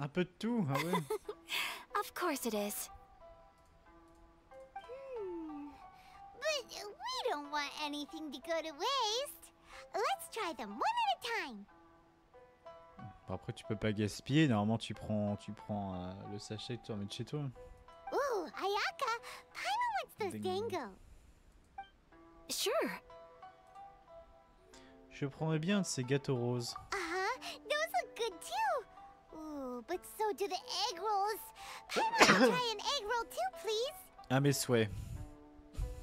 Un peu de tout, ah ouais. Of course it is. But we don't want anything to go to waste. Let's try them one at a time. Bon, après, tu peux pas gaspiller. Normalement, tu prends le sachet que tu remets chez toi. Ooh, Ayaka, Paimon wants those Ding. dango. Sure. Je prendrais bien de ces gâteaux roses. Those look good too. Ooh, but so do the egg rolls. Paimon will try an egg roll too, please. À mes souhaits.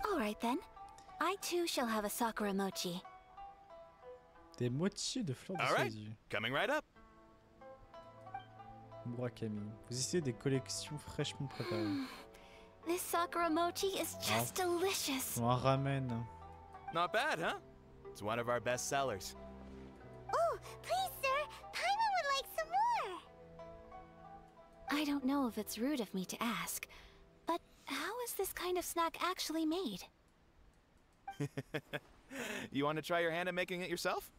All right then. I too shall have a Sakura mochi. Des moitiés de fleurs de All right. saisie. Coming right up. Murakami. Vous essayez des collections fraîchement préparées. This Sakura mochi is just delicious. Ou un ramen. Not bad, huh? It's one of our best sellers. Oh, please, sir. Paimon would like some more. I don't know if it's rude of me to ask, but how is this kind of snack actually made? You want to try your hand at making it yourself?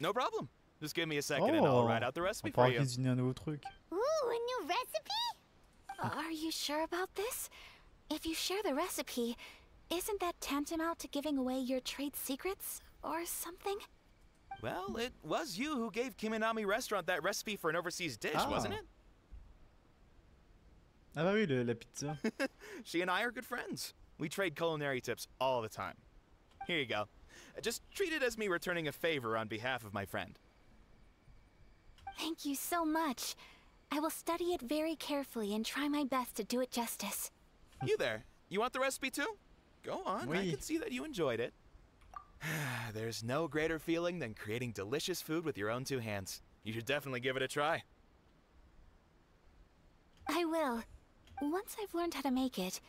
No problem. Just give me a second and I'll Oh, write out the on recipe for pourra you. cuisiner un nouveau truc. Ooh, a new recipe? Are you sure about this? If you share the recipe, isn't that tantamount to giving away your trade secrets or something? Well, it was you who gave Kiminami Restaurant that recipe for an overseas dish, Ah. wasn't it? Ah bah oui, la pizza. She and I are good friends. We trade culinary tips all the time. Here you go. Just treat it as me returning a favor on behalf of my friend. Thank you so much. I will study it very carefully and try my best to do it justice. You there. You want the recipe too? Go on. I Oui. can see that you enjoyed it. There's no greater feeling than creating delicious food with your own two hands. You should definitely give it a try. I will. Once I've learned how to make it,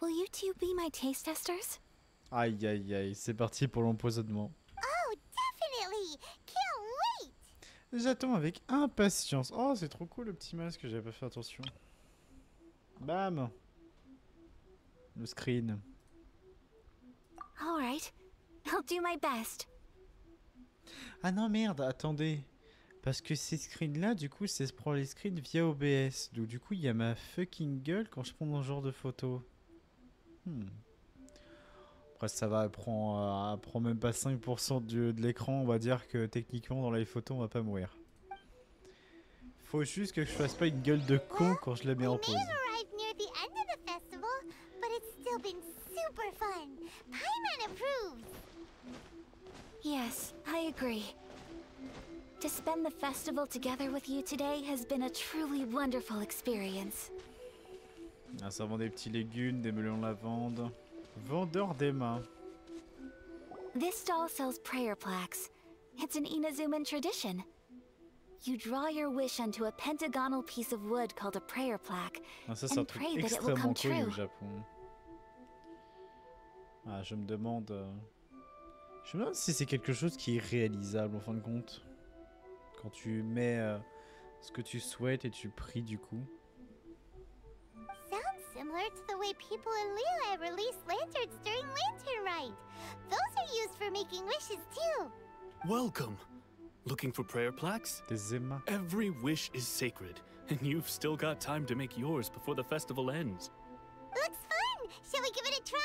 will you two be my taste testers? Aïe aïe aïe, c'est parti pour l'empoisonnement. Oh, definitely. Can't wait. J'attends avec impatience. Oh, c'est trop cool le petit masque, j'avais pas fait attention. Bam. Le screen. All right. I'll do my best. Ah non merde, attendez. Parce que ces screens là, du coup, c'est se prendre les screens via OBS. Donc du coup, il y a ma fucking gueule quand je prends dans ce genre de photo. Après ça va, elle prend même pas 5% de l'écran. On va dire que techniquement dans les photos on va pas mourir. Faut juste que je fasse pas une gueule de con quand je la mets We en may pause. have arrived near the end of the festival, but it's still been super fun. Paimon approves. Yes, I agree. To spend the festival together with you today has been a truly wonderful experience. Ah, ça vend des petits légumes, des melons lavande. Vendeur des mains. This stall sells prayer plaques. It's an Inazuman tradition. You draw your wish onto a pentagonal piece of wood called a prayer plaque, Ah, ça, c'est un and truc pray that it will extrêmement come connu au true. Japon. Ah, je me demande... Je me demande si c'est quelque chose qui est réalisable en fin de compte. Quand tu mets ce que tu souhaites et tu pries du coup. Sounds similar to the way people in Liyue release lanterns during Lantern Rite. Those are used for making wishes too. Welcome. Looking for prayer plaques? Des aimants. Every wish is sacred, and you've still got time to make yours before the festival ends. Looks fun! Shall we give it a try?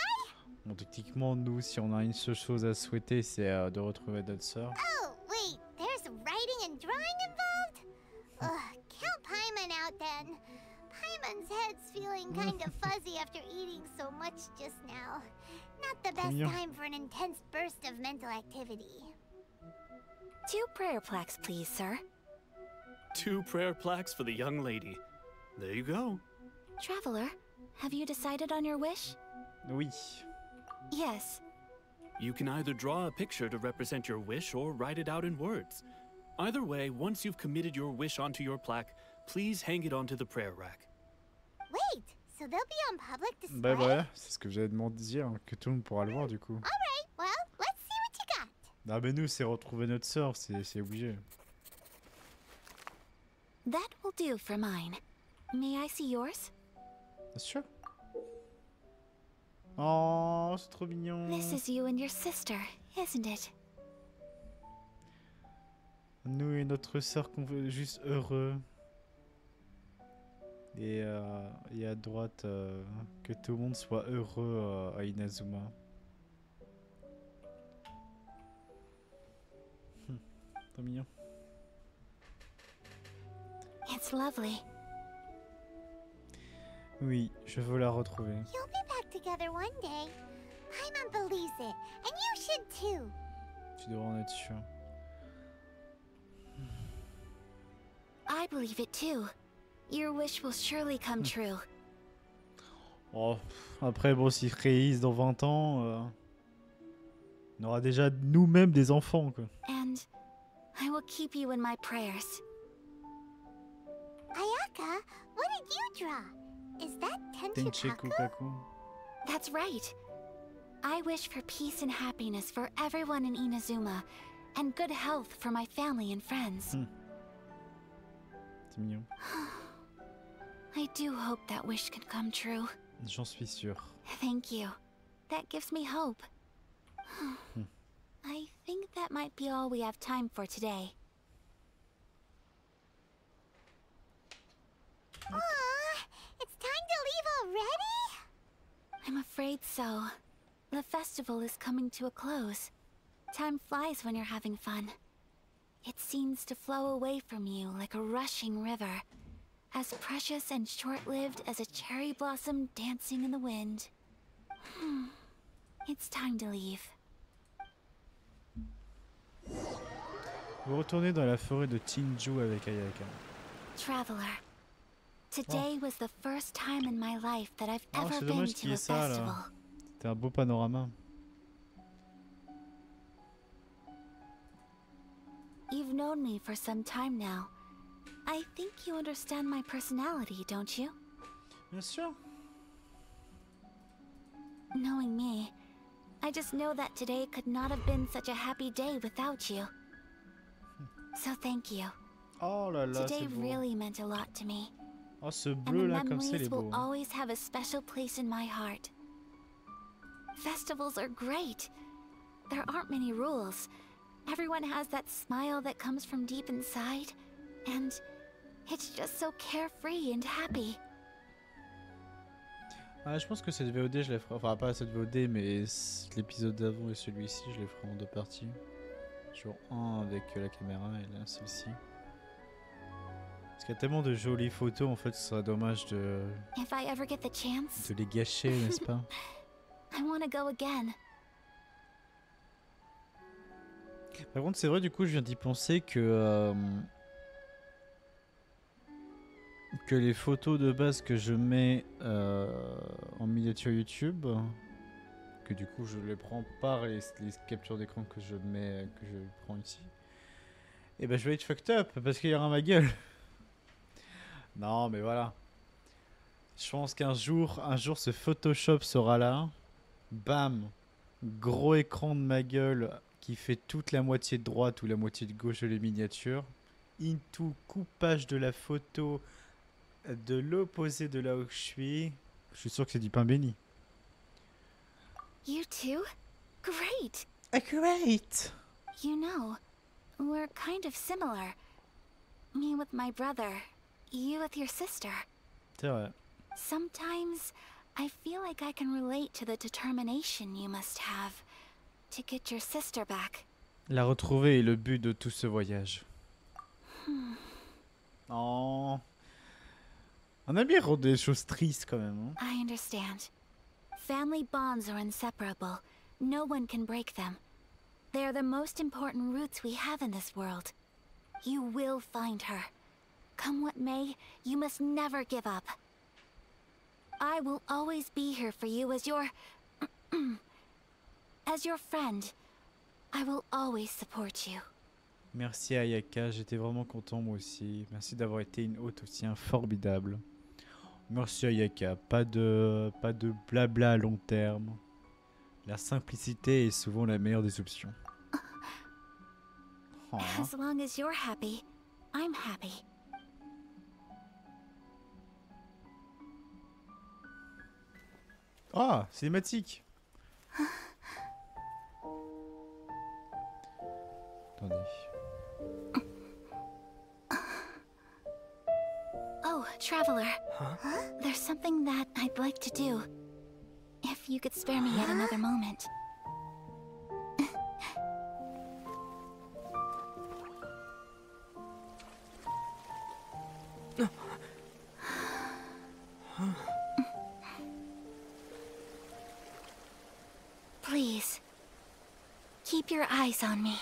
Bon, techniquement, nous, si on a une seule chose à souhaiter, c'est de retrouver notre sœur. Oh, wait, there's writing and drawing involved? Ugh, count Paimon out then. Paimon's head's feeling kind of fuzzy after eating so much just now. Not the best Mignon. time for an intense burst of mental activity. 2 prayer plaques, please, sir. 2 prayer plaques for the young lady. There you go. Traveler, have you decided on your wish? Oui. Yes. You can either draw a picture to represent your wish or write it out in words. Either way, once you've committed your wish onto your plaque, please hang it onto the prayer rack. Wait, so they'll be on public display? Bah voilà, c'est ce que j'allais demander de dire, que tout le monde pourra le voir du coup. Alright, well, let's see what you got. Ah mais nous, c'est retrouver notre sœur, c'est obligé. That will do for mine. May I see yours? Bien sûr. Oh, c'est trop mignon. This is you and your sister, isn't it? Nous et notre sœur qu'on veut juste heureux. Et à droite, que tout le monde soit heureux à Inazuma. Trop mignon. It's lovely. Oui, je veux la retrouver. You'll be back together one day. Paimon believes it, and you should too. Tu devrais en être sûr. I believe it too. Your wish will surely come true. Oh, après, bon, s'ils réalisent dans 20 ans, on aura déjà nous-mêmes des enfants, quoi. And I will keep you in my prayers. Ayaka, what did you draw? Is that Tencheku Tenchukaku? Kaku. That's right. I wish for peace and happiness for everyone in Inazuma, and good health for my family and friends. C'est mignon. I do hope that wish can come true. J'en suis sûr. Thank you. That gives me hope. I think that might be all we have time for today. Aw, it's time to leave already? I'm afraid so. The festival is coming to a close. Time flies when you're having fun. It seems to flow away from you like a rushing river, as precious and short-lived as a cherry blossom dancing in the wind. It's time to leave. Vous retournez dans la forêt de Chinju avec Ayaka. Traveler, today was the first time in my life that I've Oh, ever c'est been dommage qu'il y to ait a ça festival. là. C'était un beau panorama. You've known me for some time now. I think you understand my personality, don't you? Bien sûr. Knowing me, I just know that today could not have been such a happy day without you. So thank you. Oh là là, Today c'est beau. really meant a lot to me. Oh, ce And the bleu là, comme ça, il memories est beau. will always have a special place in my heart. Festivals are great. There aren't many rules. Everyone has that smile that comes from deep inside. And it's just so carefree and happy. Ah, je pense que cette VOD, je la ferai. Enfin, pas cette VOD, mais l'épisode d'avant et celui-ci, je les ferai en 2 parties. Genre un avec la caméra et là, celle-ci. Parce qu'il y a tellement de jolies photos, en fait, ce serait dommage de If I ever get the chance, les gâcher, n'est-ce pas? I want to go again. Par contre, c'est vrai, du coup, je viens d'y penser que les photos de base que je mets en miniature YouTube, que du coup je les prends par les captures d'écran que je prends ici, Et ben je vais être fucked up parce qu'il y aura ma gueule. Non mais voilà. Je pense qu'un jour ce Photoshop sera là. Bam. Gros écran de ma gueule qui fait toute la moitié de droite ou la moitié de gauche de les miniatures. Into coupage de la photo de l'opposé de là où je suis. Je suis sûr que c'est du pain béni. You too? Great! Great! You know, we're kind of similar. Me with my brother, you with your sister. C'est vrai. Sometimes I feel like I can relate to the determination you must have to get your sister back. La retrouver est le but de tout ce voyage. Oh. On a bien rendu des choses tristes quand même. Hein? I understand. Family bonds are inseparable. No one can break them. They are the most important roots we have in this world. You will find her. Come what may, you must never give up. I will always be here for you as your... as your friend. I will always support you. Merci Ayaka, j'étais vraiment content moi aussi. Merci d'avoir été une hôte aussi formidable. Merci Ayaka, pas de blabla à long terme. La simplicité est souvent la meilleure des options. Oh. As long as you're happy, I'm happy. Ah, cinématique. Attendez. Oh, Traveler. There's something that I'd like to do. If you could spare me yet another moment. Please, keep your eyes on me.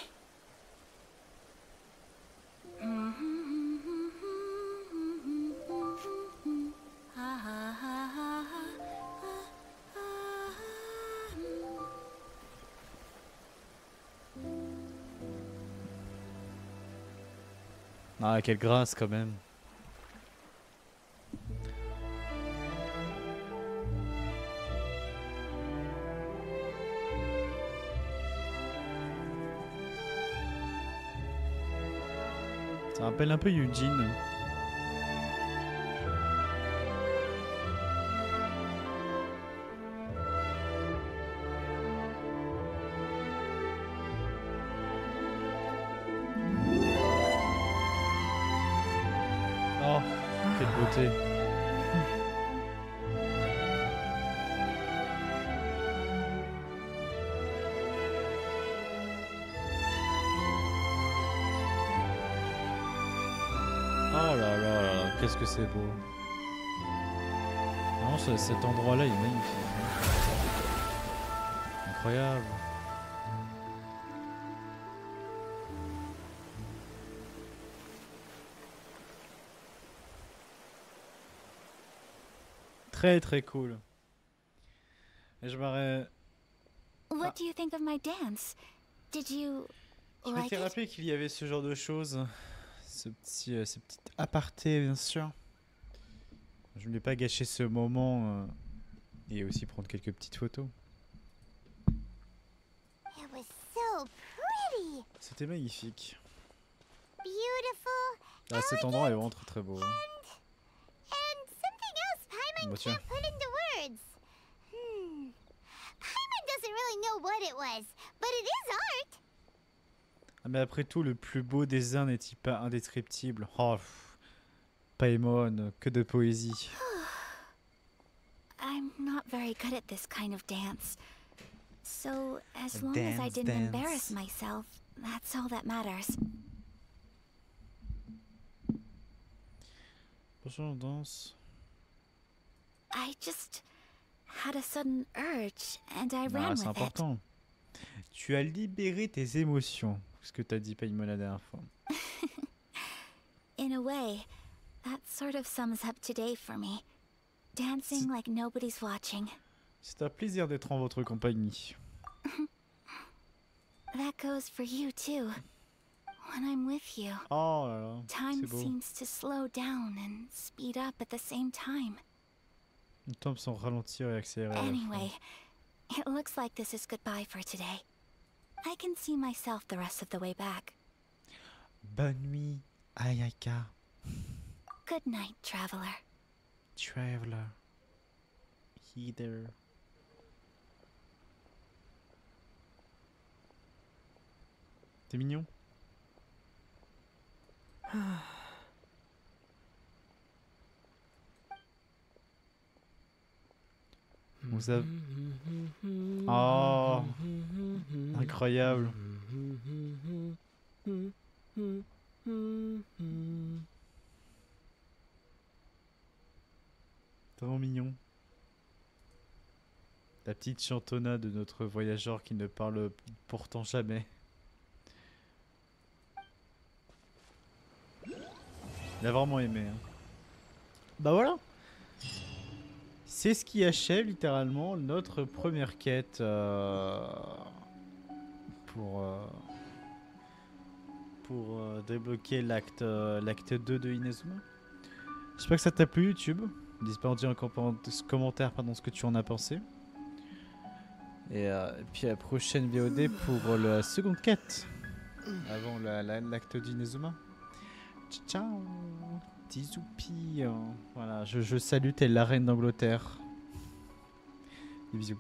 Ah, quelle grâce quand même. Ça rappelle un peu Eugene. Oh, quelle beauté. Oh là là là là, qu'est-ce que c'est beau. Non, cet endroit-là il est magnifique. Incroyable. Très très cool. Et je m'aurais... What do you think of my dance? Did you Je like m'étais it? rappelé qu'il y avait ce genre de choses. Ce petit aparté, bien sûr. Je ne voulais pas gâcher ce moment et aussi prendre quelques petites photos. It was so pretty. C'était magnifique. Beautiful. Ah, cet endroit est vraiment très très beau. Hein. And something else Paimon Bah, tiens. can't put into words. Paimon doesn't really know what it was, but it is art. Ah, mais après tout, le plus beau dessin n'est-il pas indescriptible? Oh, Paimon, que de poésie. I'm not very good at this kind of dance. So, as long as I Dance, didn't embarrass dance. myself, that's all that matters. Bonjour, on danse. I just had a sudden urge and I Ah, ran c'est with it. important. Tu as libéré tes émotions. Ce que t'as dit Paimon la dernière fois. In a way, that sort of sums up today for me. Dancing like nobody's watching. C'est un plaisir d'être en votre compagnie. That goes for you too. When I'm with you, Oh là là, time c'est beau. seems to slow down and speed up at the same time. Le temps semble ralentir et accélérer. à la fois. Anyway, it looks like this is goodbye for today. I can see myself the rest of the way back. Bonne nuit, Ayaka. Good night, traveler. Traveler. Heather. T'es mignon. Vous avez... Oh, incroyable. Tellement mignon. La petite chantonnade de notre voyageur qui ne parle pourtant jamais. Il a vraiment aimé. Hein. Bah voilà. C'est ce qui achève littéralement notre première quête pour débloquer l'acte 2 de Inazuma. J'espère que ça t'a plu YouTube. N'hésite pas à en dire en commentaire ce que tu en as pensé. Et puis à la prochaine VOD pour la seconde quête avant l'acte d'Inazuma. Ciao. Bisous. Voilà, je salue, t'es la reine d'Angleterre. Des bisous.